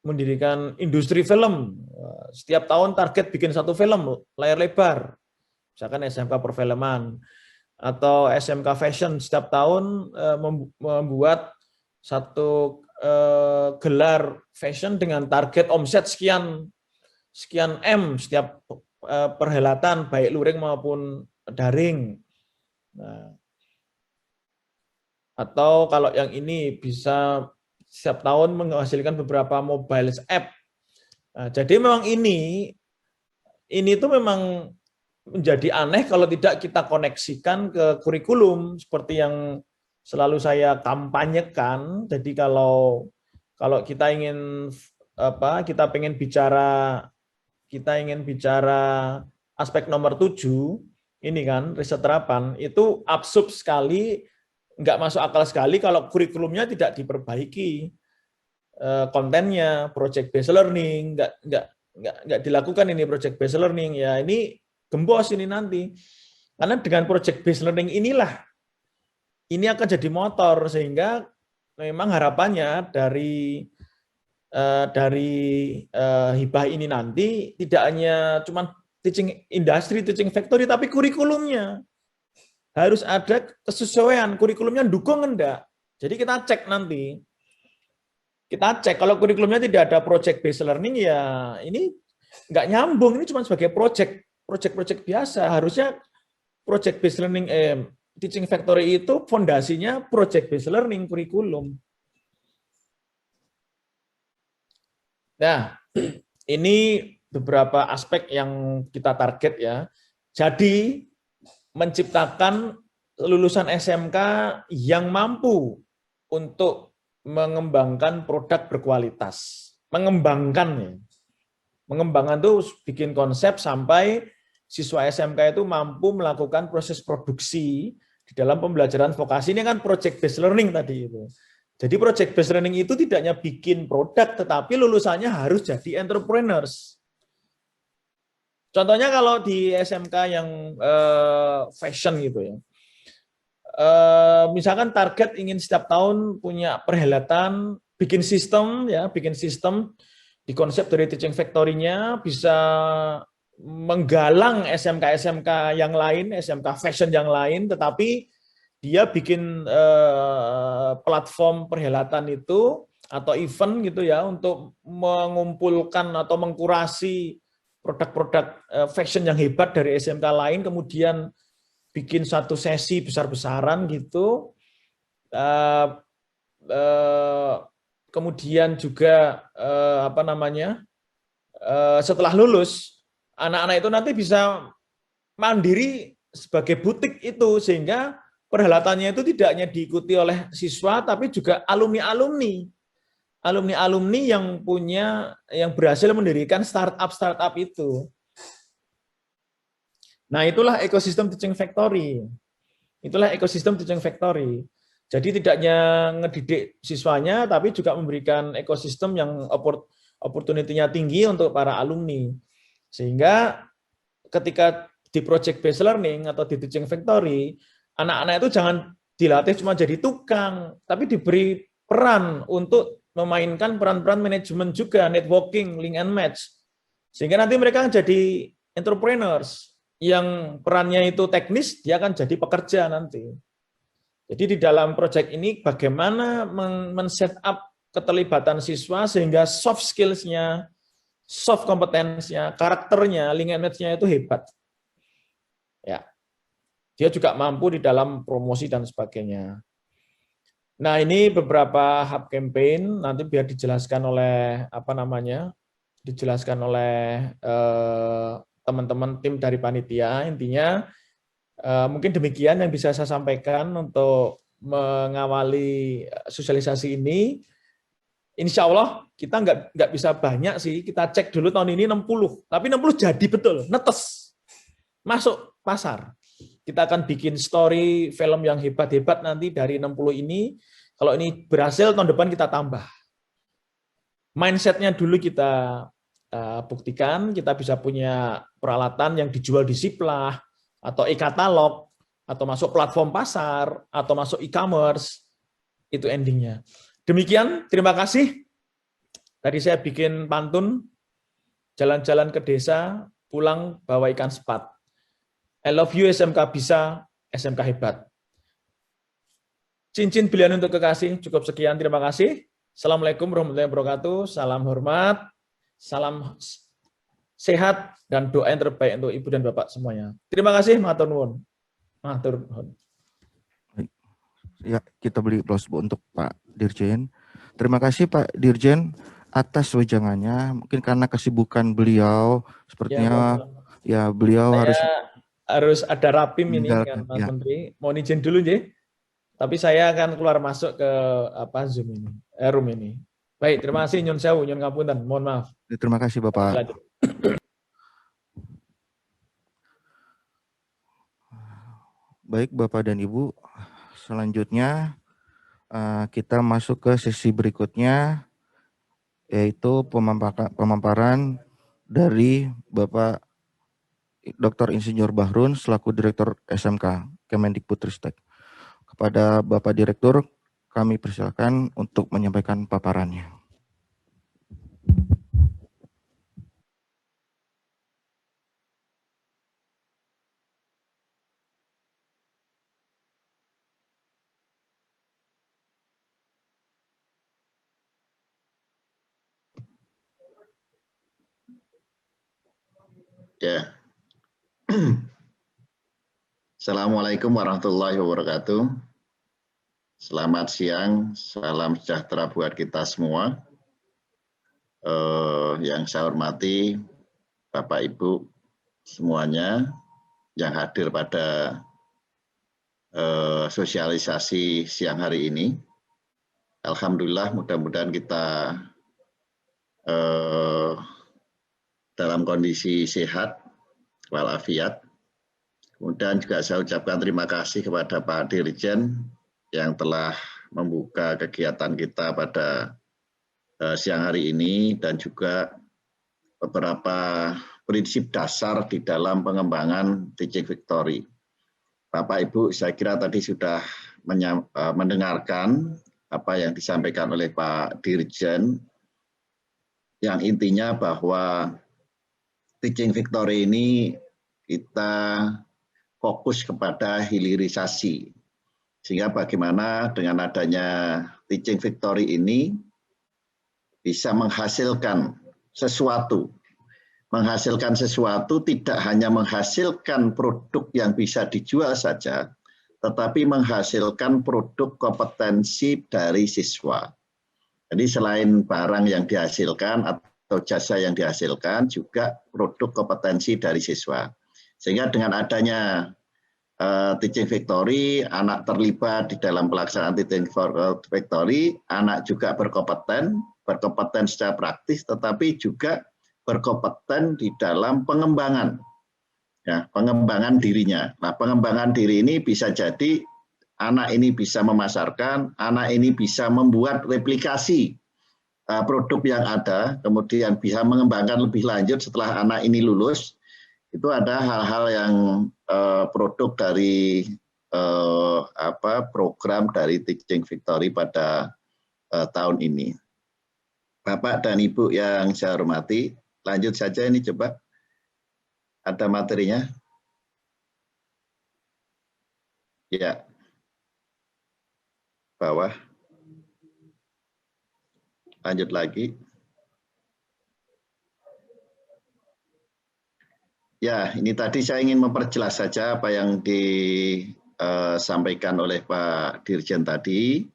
mendirikan industri film. Setiap tahun target bikin satu film layar lebar, misalkan SMK Perfilman atau SMK Fashion setiap tahun membuat satu gelar fashion dengan target omset sekian M setiap perhelatan baik luring maupun daring. Nah, atau kalau yang ini bisa setiap tahun menghasilkan beberapa mobile app. Nah, jadi memang ini tuh memang menjadi aneh kalau tidak kita koneksikan ke kurikulum seperti yang selalu saya kampanyekan. Jadi kalau kita ingin kita ingin bicara aspek nomor 7 ini kan riset terapan itu absurd sekali, nggak masuk akal sekali kalau kurikulumnya tidak diperbaiki, kontennya project based learning nggak dilakukan ini project based learning ya, ini gembos ini nanti karena dengan project based learning inilah ini akan jadi motor sehingga memang harapannya dari hibah ini nanti tidak hanya cuman teaching industry, teaching factory, tapi kurikulumnya harus ada kesesuaian, kurikulumnya dukung enggak. Jadi kita cek nanti, kalau kurikulumnya tidak ada project based learning ya ini enggak nyambung, ini cuma sebagai project biasa. Harusnya project based learning teaching factory itu fondasinya project based learning kurikulum. Nah, ini beberapa aspek yang kita target ya. Jadi menciptakan lulusan SMK yang mampu untuk mengembangkan produk berkualitas. Mengembangkan itu bikin konsep sampai siswa SMK itu mampu melakukan proses produksi di dalam pembelajaran vokasi. Ini kan project based learning tadi itu. Jadi project based learning itu tidak hanya bikin produk, tetapi lulusannya harus jadi entrepreneurs. Contohnya kalau di SMK yang fashion gitu ya, misalkan target ingin setiap tahun punya perhelatan, bikin sistem di konsep dari teaching factory-nya bisa menggalang SMK yang lain, SMK fashion yang lain, tetapi dia bikin platform perhelatan itu atau event gitu ya untuk mengumpulkan atau mengkurasi produk-produk fashion yang hebat dari SMK lain, kemudian bikin satu sesi besar-besaran gitu. Kemudian juga setelah lulus anak-anak itu nanti bisa mandiri sebagai butik itu, sehingga perhelatannya itu tidak hanya diikuti oleh siswa, tapi juga alumni-alumni yang berhasil mendirikan startup itu. Nah, itulah ekosistem teaching factory. Jadi tidak hanya ngedidik siswanya, tapi juga memberikan ekosistem yang opportunity-nya tinggi untuk para alumni. Sehingga ketika di project based learning atau di teaching factory, anak-anak itu jangan dilatih cuma jadi tukang, tapi diberi peran untuk memainkan peran-peran manajemen juga, networking, link and match. Sehingga nanti mereka jadi entrepreneurs, yang perannya itu teknis, dia akan jadi pekerja nanti. Jadi di dalam proyek ini bagaimana men-set up keterlibatan siswa sehingga soft skills-nya, soft kompetensinya, karakternya, link and match-nya itu hebat. Ya. Dia juga mampu di dalam promosi dan sebagainya. Nah, ini beberapa hub campaign, nanti biar dijelaskan oleh teman-teman tim dari panitia. Intinya mungkin demikian yang bisa saya sampaikan untuk mengawali sosialisasi ini. Insya Allah kita nggak bisa banyak sih, kita cek dulu tahun ini 60, tapi 60 jadi betul, netes, masuk pasar. Kita akan bikin story film yang hebat-hebat nanti dari 60 ini. Kalau ini berhasil, tahun depan kita tambah. Mindset-nya dulu kita buktikan, kita bisa punya peralatan yang dijual di Ziplah, atau e-katalog, atau masuk platform pasar, atau masuk e-commerce. Itu endingnya. Demikian, terima kasih. Tadi saya bikin pantun. jalan-jalan ke desa, pulang bawa ikan sepat. I love you SMK bisa, SMK hebat. Cincin pilihan untuk kekasih, cukup sekian, terima kasih. Assalamualaikum warahmatullahi wabarakatuh, salam hormat, salam sehat, dan doa yang terbaik untuk Ibu dan Bapak semuanya. Terima kasih, matur nuwun. Matur nuwun. Ya, kita beri aplaus untuk Pak Dirjen. Terima kasih Pak Dirjen atas wejangannya. Mungkin karena kesibukan beliau, sepertinya beliau harus ada rapim ini dengan Mas Menteri. Mohon izin dulu, Nggih. Tapi saya akan keluar masuk ke Zoom ini, room ini. Baik, terima kasih nyun sewu, nyun ngapunten. Mohon maaf. Terima kasih Bapak. Baik Bapak dan Ibu, selanjutnya kita masuk ke sesi berikutnya, yaitu pemaparan dari Bapak Dr. Insinyur Bahrun selaku Direktur SMK Kemendikbudristek. Kepada Bapak Direktur, kami persilakan untuk menyampaikan paparannya. Ya. Assalamualaikum warahmatullahi wabarakatuh. Selamat siang, salam sejahtera buat kita semua. Yang saya hormati Bapak Ibu semuanya yang hadir pada sosialisasi siang hari ini. Alhamdulillah, mudah-mudahan kita dalam kondisi sehat walafiat. Kemudian juga saya ucapkan terima kasih kepada Pak Dirjen yang telah membuka kegiatan kita pada siang hari ini dan juga beberapa prinsip dasar di dalam pengembangan Teaching Victory. Bapak Ibu, saya kira tadi sudah mendengarkan apa yang disampaikan oleh Pak Dirjen, yang intinya bahwa Teaching Victory ini kita fokus kepada hilirisasi. Sehingga bagaimana dengan adanya Teaching Victory ini bisa menghasilkan sesuatu. Menghasilkan sesuatu tidak hanya menghasilkan produk yang bisa dijual saja, tetapi menghasilkan produk kompetensi dari siswa. Jadi selain barang yang dihasilkan atau jasa yang dihasilkan, juga produk kompetensi dari siswa. Sehingga dengan adanya Teaching Victory, anak terlibat di dalam pelaksanaan Teaching Victory, anak juga berkompeten secara praktis, tetapi juga berkompeten di dalam pengembangan, ya, pengembangan dirinya. Nah, pengembangan diri ini bisa jadi anak ini bisa memasarkan, anak ini bisa membuat replikasi produk yang ada, kemudian bisa mengembangkan lebih lanjut setelah anak ini lulus. Itu ada hal-hal yang produk dari program dari Teaching Victory pada tahun ini. Bapak dan Ibu yang saya hormati, lanjut saja ini coba. Ada materinya? Ya. Bawah. Lanjut lagi. Ya, ini tadi saya ingin memperjelas saja apa yang disampaikan oleh Pak Dirjen tadi.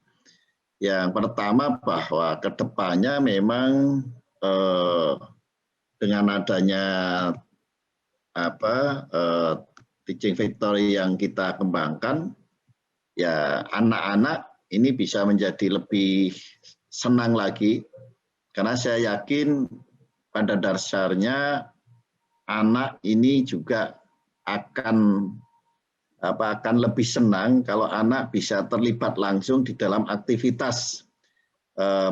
Yang pertama bahwa kedepannya memang dengan adanya Teaching Victory yang kita kembangkan, ya anak-anak ini bisa menjadi lebih senang lagi, karena saya yakin pada dasarnya anak ini juga akan lebih senang kalau anak bisa terlibat langsung di dalam aktivitas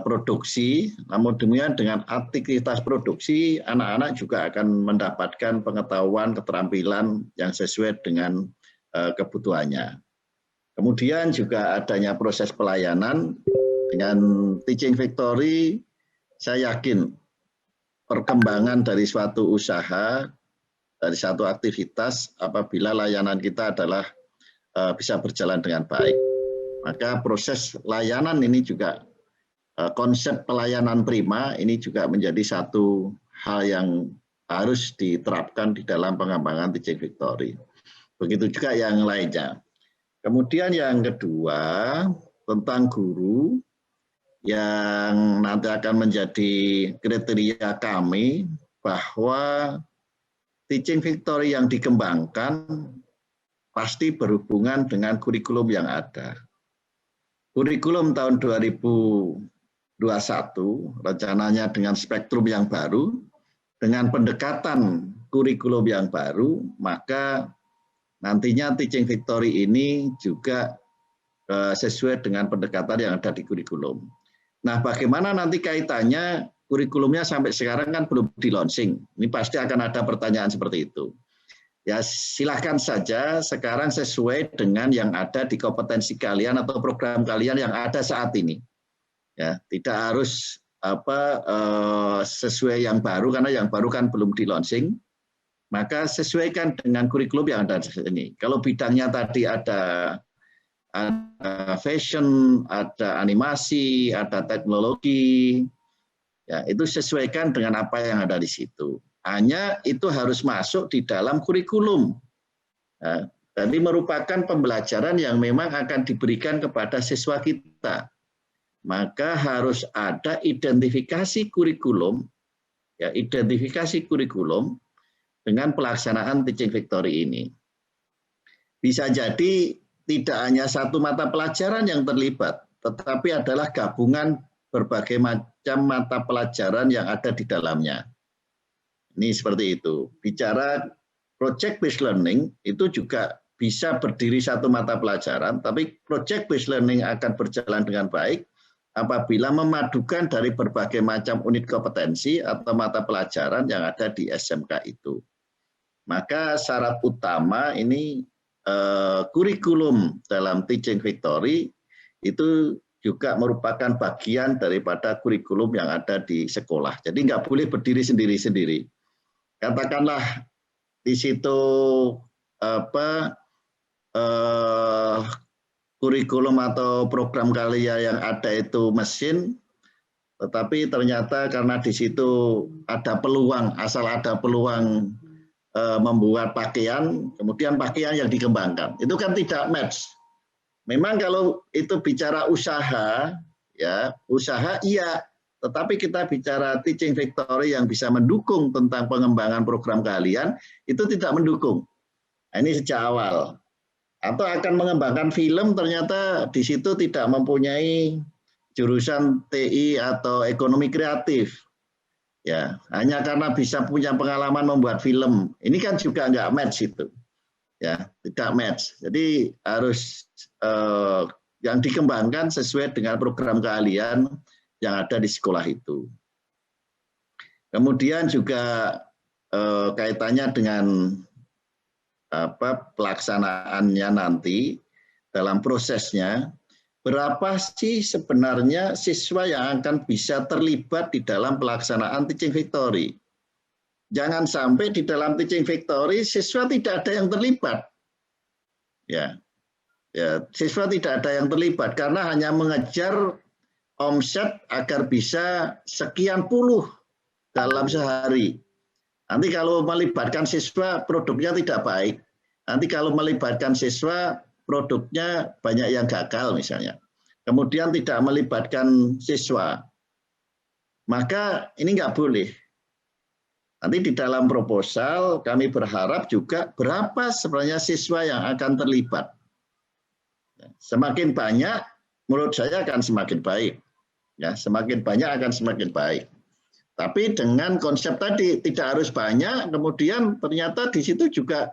produksi. Namun demikian dengan aktivitas produksi, anak-anak juga akan mendapatkan pengetahuan, keterampilan yang sesuai dengan kebutuhannya. Kemudian juga adanya proses pelayanan dengan Teaching Victory, saya yakin perkembangan dari suatu usaha, dari satu aktivitas apabila layanan kita adalah bisa berjalan dengan baik. Maka proses layanan ini juga, konsep pelayanan prima ini juga menjadi satu hal yang harus diterapkan di dalam pengembangan Teaching Victory. Begitu juga yang lainnya. Kemudian yang kedua, tentang guru yang nanti akan menjadi kriteria kami bahwa Teaching Victory yang dikembangkan pasti berhubungan dengan kurikulum yang ada. Kurikulum tahun 2021 rencananya dengan spektrum yang baru, dengan pendekatan kurikulum yang baru, maka nantinya Teaching Victory ini juga sesuai dengan pendekatan yang ada di kurikulum. Nah, bagaimana nanti kaitannya kurikulumnya sampai sekarang kan belum di launching. Ini pasti akan ada pertanyaan seperti itu. Ya, silahkan saja sekarang sesuai dengan yang ada di kompetensi kalian atau program kalian yang ada saat ini. Ya, tidak harus sesuai yang baru, karena yang baru kan belum di launching. Maka sesuaikan dengan kurikulum yang ada di sini. Kalau bidangnya tadi ada fashion, ada animasi, ada teknologi, ya itu sesuaikan dengan apa yang ada di situ. Hanya itu harus masuk di dalam kurikulum. Ya, jadi merupakan pembelajaran yang memang akan diberikan kepada siswa kita. Maka harus ada identifikasi kurikulum, ya identifikasi kurikulum dengan pelaksanaan Teaching Victory ini. Bisa jadi tidak hanya satu mata pelajaran yang terlibat, tetapi adalah gabungan berbagai macam mata pelajaran yang ada di dalamnya. Ini seperti itu. Bicara project based learning itu juga bisa berdiri satu mata pelajaran, tapi project based learning akan berjalan dengan baik apabila memadukan dari berbagai macam unit kompetensi atau mata pelajaran yang ada di SMK itu. Maka syarat utama ini kurikulum dalam Teaching Victory itu juga merupakan bagian daripada kurikulum yang ada di sekolah. Jadi nggak boleh berdiri sendiri-sendiri. Katakanlah di situ kurikulum atau program kalian yang ada itu mesin, tetapi ternyata karena di situ ada peluang, asal ada peluang membuat pakaian, kemudian pakaian yang dikembangkan. Itu kan tidak match. Memang kalau itu bicara usaha, ya usaha iya, tetapi kita bicara Teaching Victory yang bisa mendukung tentang pengembangan program kalian, itu tidak mendukung. Nah, ini sejak awal. Atau akan mengembangkan film, ternyata di situ tidak mempunyai jurusan TI atau ekonomi kreatif. Ya, hanya karena bisa punya pengalaman membuat film, ini kan juga nggak match itu, ya tidak match. Jadi harus yang dikembangkan sesuai dengan program keahlian yang ada di sekolah itu. Kemudian juga kaitannya dengan pelaksanaannya nanti dalam prosesnya. Berapa sih sebenarnya siswa yang akan bisa terlibat di dalam pelaksanaan Teaching Victory? Jangan sampai di dalam Teaching Victory siswa tidak ada yang terlibat. Ya, siswa tidak ada yang terlibat karena hanya mengejar omset agar bisa sekian puluh dalam sehari. Nanti kalau melibatkan siswa produknya tidak baik. Nanti kalau melibatkan siswa produknya banyak yang gagal misalnya. Kemudian tidak melibatkan siswa. Maka ini nggak boleh. Nanti di dalam proposal kami berharap juga berapa sebenarnya siswa yang akan terlibat. Semakin banyak menurut saya akan semakin baik. Ya, semakin banyak akan semakin baik. Tapi dengan konsep tadi tidak harus banyak, kemudian ternyata di situ juga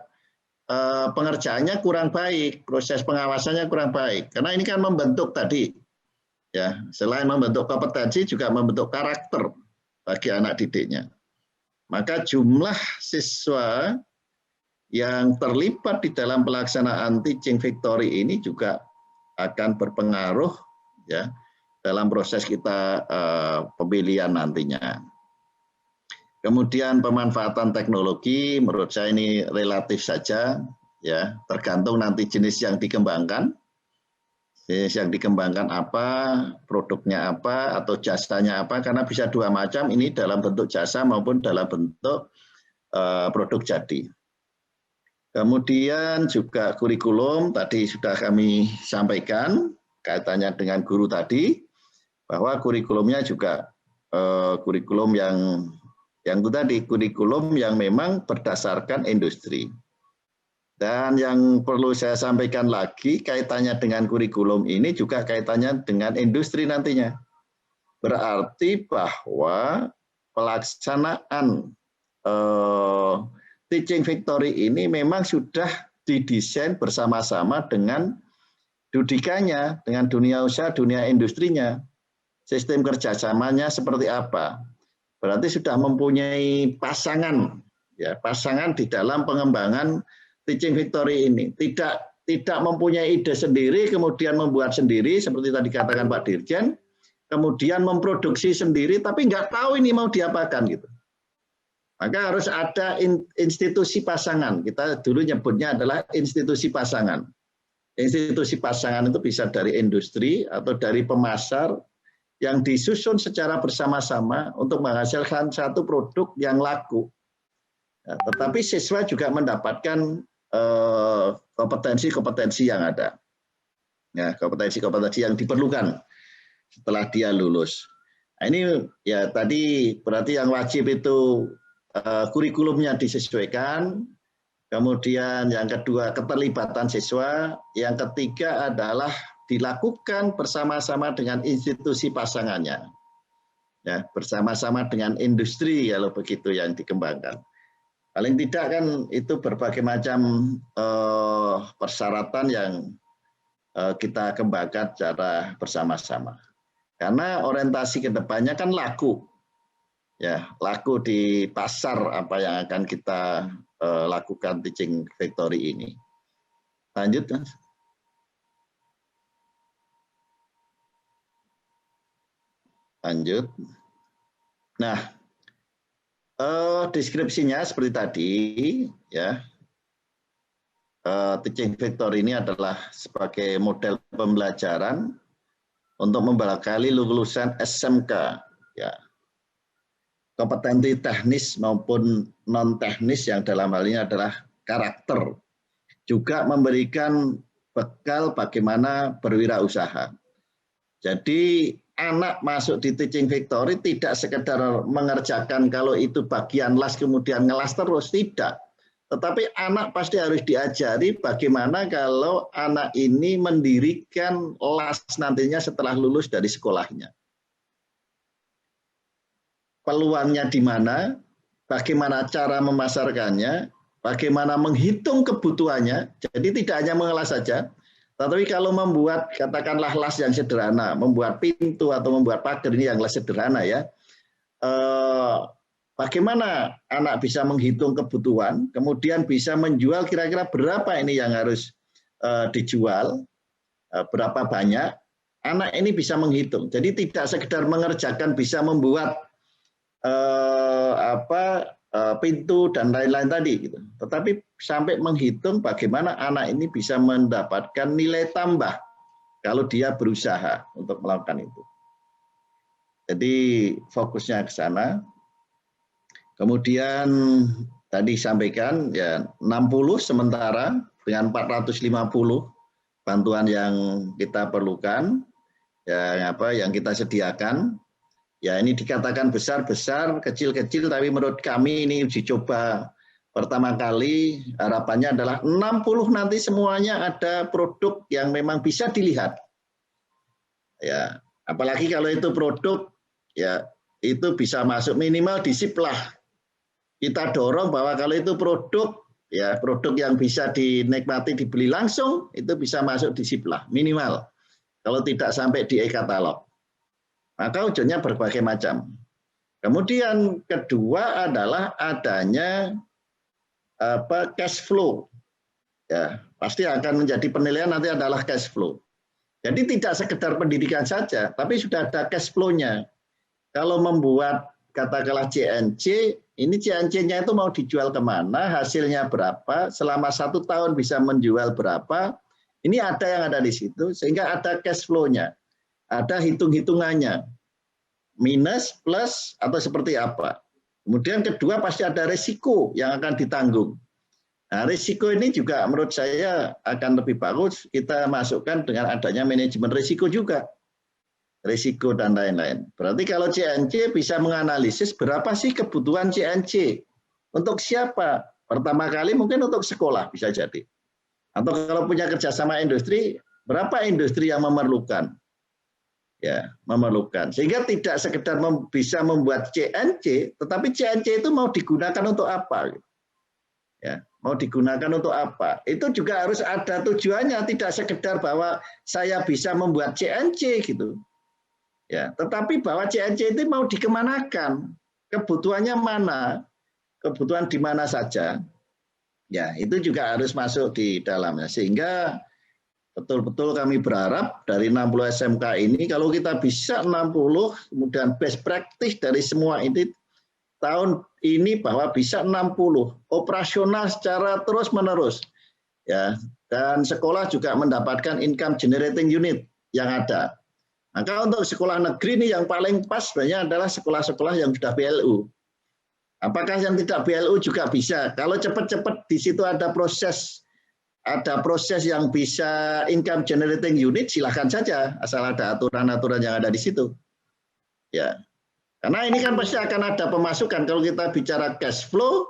pengerjaannya kurang baik, proses pengawasannya kurang baik. Karena ini kan membentuk tadi, ya selain membentuk kompetensi juga membentuk karakter bagi anak didiknya. Maka jumlah siswa yang terlibat di dalam pelaksanaan Teaching Victory ini juga akan berpengaruh ya dalam proses kita pemilihan nantinya. Kemudian pemanfaatan teknologi menurut saya ini relatif saja, ya, tergantung nanti jenis yang dikembangkan. Jenis yang dikembangkan apa, produknya apa, atau jasanya apa, karena bisa dua macam, ini dalam bentuk jasa maupun dalam bentuk produk jadi. Kemudian juga kurikulum, tadi sudah kami sampaikan, kaitannya dengan guru tadi, bahwa kurikulumnya juga kurikulum yang itu tadi, kurikulum yang memang berdasarkan industri. Dan yang perlu saya sampaikan lagi, kaitannya dengan kurikulum ini juga kaitannya dengan industri nantinya. Berarti bahwa pelaksanaan Teaching Factory ini memang sudah didesain bersama-sama dengan dudikanya, dengan dunia usaha, dunia industrinya. Sistem kerjasamanya seperti apa? Berarti sudah mempunyai pasangan, ya, pasangan di dalam pengembangan Teaching Factory ini. Tidak mempunyai ide sendiri, kemudian membuat sendiri, seperti tadi katakan Pak Dirjen, kemudian memproduksi sendiri, tapi nggak tahu ini mau diapakan gitu. Maka harus ada institusi pasangan. Kita dulu nyebutnya adalah institusi pasangan. Institusi pasangan itu bisa dari industri atau dari pemasar, yang disusun secara bersama-sama untuk menghasilkan satu produk yang laku. Ya, tetapi siswa juga mendapatkan kompetensi-kompetensi yang ada. Ya, kompetensi-kompetensi yang diperlukan setelah dia lulus. Nah, ini ya tadi berarti yang wajib itu kurikulumnya disesuaikan. Kemudian yang kedua keterlibatan siswa. Yang ketiga adalah dilakukan bersama-sama dengan institusi pasangannya, ya, bersama-sama dengan industri kalau begitu yang dikembangkan. Paling tidak kan itu berbagai macam persyaratan yang kita kembangkan secara bersama-sama. Karena orientasi kedepannya kan laku, ya, laku di pasar apa yang akan kita lakukan Teaching Factory ini. Lanjut, Mas. Lanjut. Nah, deskripsinya seperti tadi, ya. Teaching Factory ini adalah sebagai model pembelajaran untuk membekali lulusan SMK, ya. Kompetensi teknis maupun non teknis yang dalam hal ini adalah karakter. Juga memberikan bekal bagaimana berwirausaha. Jadi anak masuk di Teaching Factory tidak sekedar mengerjakan kalau itu bagian las kemudian ngelas terus, tidak. Tetapi anak pasti harus diajari bagaimana kalau anak ini mendirikan las nantinya setelah lulus dari sekolahnya. Peluangnya di mana, bagaimana cara memasarkannya, bagaimana menghitung kebutuhannya. Jadi tidak hanya mengelas saja, tapi kalau membuat katakanlah las yang sederhana, membuat pintu atau membuat pagar ini yang las sederhana ya, bagaimana anak bisa menghitung kebutuhan, kemudian bisa menjual kira-kira berapa ini yang harus dijual, berapa banyak, anak ini bisa menghitung. Jadi tidak sekedar mengerjakan bisa membuat pintu dan lain-lain tadi, gitu. Tetapi sampai menghitung bagaimana anak ini bisa mendapatkan nilai tambah kalau dia berusaha untuk melakukan itu. Jadi fokusnya ke sana. Kemudian tadi sampaikan ya 60 sementara dengan 450 bantuan yang kita perlukan, yang kita sediakan. Ya ini dikatakan besar-besar, kecil-kecil, tapi menurut kami ini uji coba pertama kali, harapannya adalah 60 nanti semuanya ada produk yang memang bisa dilihat. Ya, apalagi kalau itu produk, ya itu bisa masuk minimal di Siplah. Kita dorong bahwa kalau itu produk, ya produk yang bisa dinikmati, dibeli langsung, itu bisa masuk di Siplah, minimal. Kalau tidak sampai di e-katalog. Maka ujungnya berbagai macam. Kemudian kedua adalah adanya cash flow. Ya, pasti akan menjadi penilaian nanti adalah cash flow. Jadi tidak sekedar pendidikan saja, tapi sudah ada cash flow-nya. Kalau membuat katakanlah CNC, Ini C&C-nya itu mau dijual kemana, hasilnya berapa, selama 1 tahun bisa menjual berapa, ini ada yang ada di situ, sehingga ada cash flow-nya, ada hitung-hitungannya, minus, plus, atau seperti apa. Kemudian kedua pasti ada risiko yang akan ditanggung. Nah, risiko ini juga menurut saya akan lebih bagus kita masukkan dengan adanya manajemen risiko juga. Risiko dan lain-lain. Berarti kalau C&C bisa menganalisis berapa sih kebutuhan C&C untuk siapa? Pertama kali mungkin untuk sekolah bisa jadi. Atau kalau punya kerjasama industri, berapa industri yang memerlukan? Ya, memerlukan. Sehingga tidak sekedar bisa membuat C&C, tetapi C&C itu mau digunakan untuk apa? Ya, mau digunakan untuk apa? Itu juga harus ada tujuannya, tidak sekedar bahwa saya bisa membuat C&C gitu. Ya, tetapi bahwa C&C itu mau dikemanakan, kebutuhannya mana, kebutuhan di mana saja, ya itu juga harus masuk di dalamnya. Sehingga betul-betul kami berharap dari 60 SMK ini, kalau kita bisa 60, kemudian best practice dari semua ini, tahun ini bahwa bisa 60, operasional secara terus-menerus. Ya, dan sekolah juga mendapatkan income generating unit yang ada. Maka untuk sekolah negeri ini yang paling pas sebenarnya adalah sekolah-sekolah yang sudah BLU. Apakah yang tidak BLU juga bisa? Kalau cepat-cepat di situ ada proses yang bisa income generating unit, silahkan saja, asal ada aturan-aturan yang ada di situ. Ya, karena ini kan pasti akan ada pemasukan. Kalau kita bicara cash flow,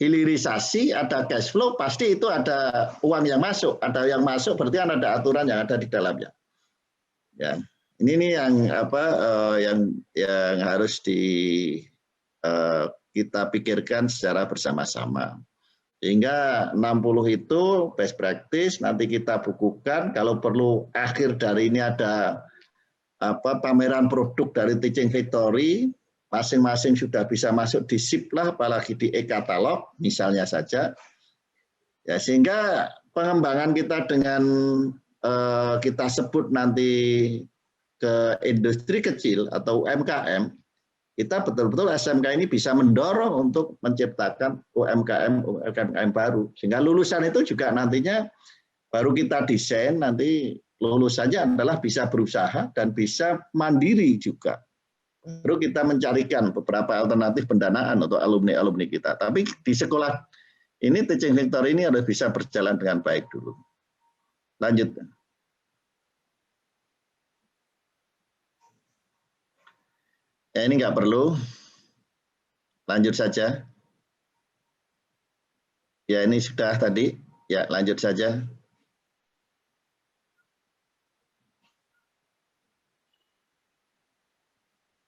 hilirisasi, ada cash flow, pasti itu ada uang yang masuk. Ada yang masuk, berarti kan ada aturan yang ada di dalamnya. Ya. Ini nih yang harus kita pikirkan secara bersama-sama. Sehingga 60 itu best practice, nanti kita bukukan, kalau perlu akhir dari ini ada pameran produk dari Teaching Factory, masing-masing sudah bisa masuk di SIP lah, apalagi di e-katalog misalnya saja. Ya, sehingga pengembangan kita dengan kita sebut nanti ke industri kecil atau UMKM, kita betul-betul SMK ini bisa mendorong untuk menciptakan UMKM baru. Sehingga lulusan itu juga nantinya baru kita desain, nanti lulusannya adalah bisa berusaha dan bisa mandiri juga. Baru kita mencarikan beberapa alternatif pendanaan untuk alumni-alumni kita. Tapi di sekolah ini, Teaching Factory ini harus bisa berjalan dengan baik dulu. Lanjut. Ya, ini nggak perlu. Lanjut saja. Ya, ini sudah tadi. Ya, lanjut saja.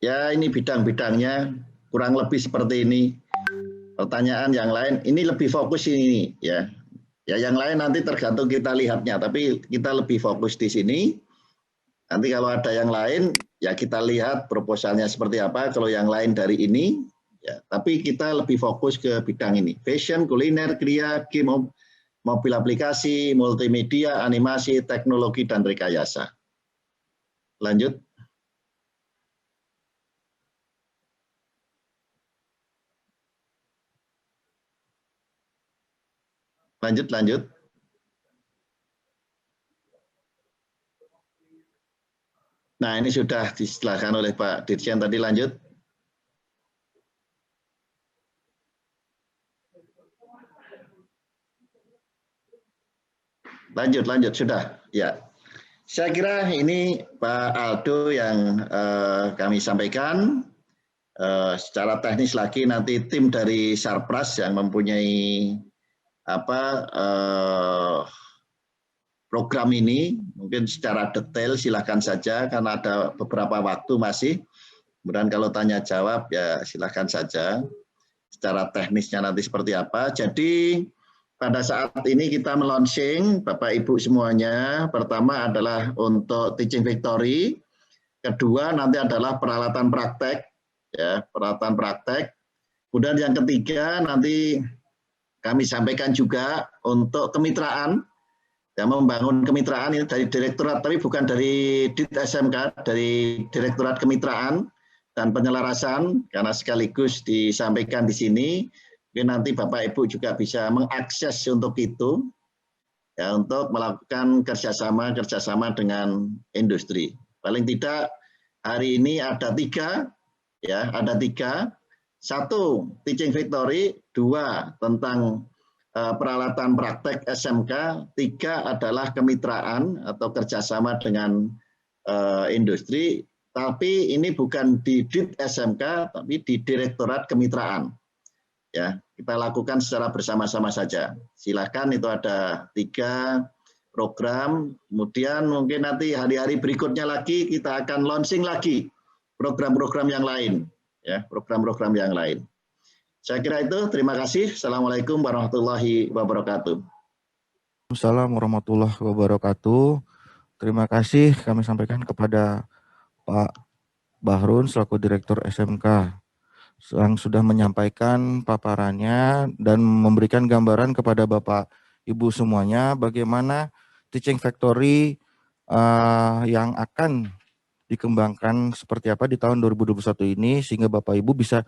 Ya, ini bidang-bidangnya kurang lebih seperti ini. Pertanyaan yang lain, ini lebih fokus ini ya. Ya, yang lain nanti tergantung kita lihatnya, tapi kita lebih fokus di sini. Nanti kalau ada yang lain, ya kita lihat proposalnya seperti apa. Kalau yang lain dari ini, ya. Tapi kita lebih fokus ke bidang ini. Fashion, kuliner, kriya, game, mobil aplikasi, multimedia, animasi, teknologi, dan rekayasa. Lanjut. Lanjut. Nah, ini sudah disilakan oleh Pak Dirjen tadi, lanjut. Lanjut, sudah. Ya, saya kira ini Pak Aldo yang kami sampaikan. Secara teknis lagi nanti tim dari Sarpras yang mempunyai program ini mungkin secara detail silahkan saja karena ada beberapa waktu masih. Kemudian kalau tanya jawab ya silahkan saja. Secara teknisnya nanti seperti apa. Jadi pada saat ini kita melaunching Bapak Ibu semuanya. Pertama adalah untuk Teaching Factory. Kedua nanti adalah peralatan praktek, ya peralatan praktek. Kemudian yang ketiga nanti kami sampaikan juga untuk kemitraan. Ya, membangun kemitraan ini dari direktorat, tapi bukan dari DIT SMK, dari direktorat kemitraan, dan penyelarasan, karena sekaligus disampaikan di sini, mungkin nanti Bapak Ibu juga bisa mengakses untuk itu, ya, untuk melakukan kerjasama dengan industri. Paling tidak hari ini ada 3, ya, ada 3. 1 teaching factory, 2 tentang peralatan praktek SMK, 3 adalah kemitraan atau kerjasama dengan industri. Tapi ini bukan di DIT SMK, tapi di Direktorat Kemitraan. Ya, kita lakukan secara bersama-sama saja. Silakan, itu ada 3 program. Kemudian mungkin nanti hari-hari berikutnya lagi kita akan launching lagi program-program yang lain, ya, program-program yang lain. Saya kira itu. Terima kasih. Assalamualaikum warahmatullahi wabarakatuh. Assalamualaikum warahmatullahi wabarakatuh. Terima kasih kami sampaikan kepada Pak Bahrun selaku Direktur SMK yang sudah menyampaikan paparannya dan memberikan gambaran kepada Bapak Ibu semuanya bagaimana teaching factory yang akan dikembangkan seperti apa di tahun 2021 ini, sehingga Bapak Ibu bisa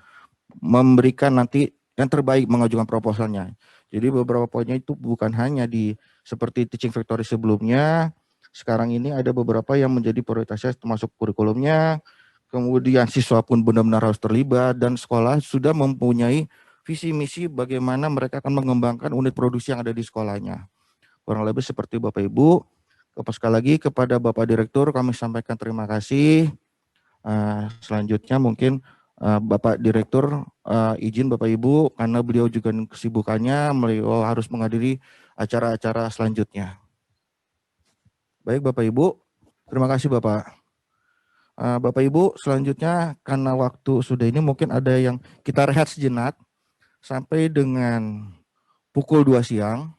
memberikan nanti yang terbaik mengajukan proposalnya. Jadi beberapa poinnya itu bukan hanya di seperti teaching factory sebelumnya. Sekarang ini ada beberapa yang menjadi prioritasnya termasuk kurikulumnya, kemudian siswa pun benar-benar harus terlibat, dan sekolah sudah mempunyai visi misi bagaimana mereka akan mengembangkan unit produksi yang ada di sekolahnya. Kurang lebih seperti Bapak Ibu. Sekali lagi kepada Bapak Direktur kami sampaikan terima kasih. Selanjutnya mungkin Bapak Direktur izin Bapak Ibu karena beliau juga kesibukannya, beliau harus menghadiri acara-acara selanjutnya. Baik Bapak Ibu, terima kasih Bapak. Bapak Ibu, selanjutnya karena waktu sudah ini mungkin ada yang kita rehat sejenak sampai dengan pukul 2 siang.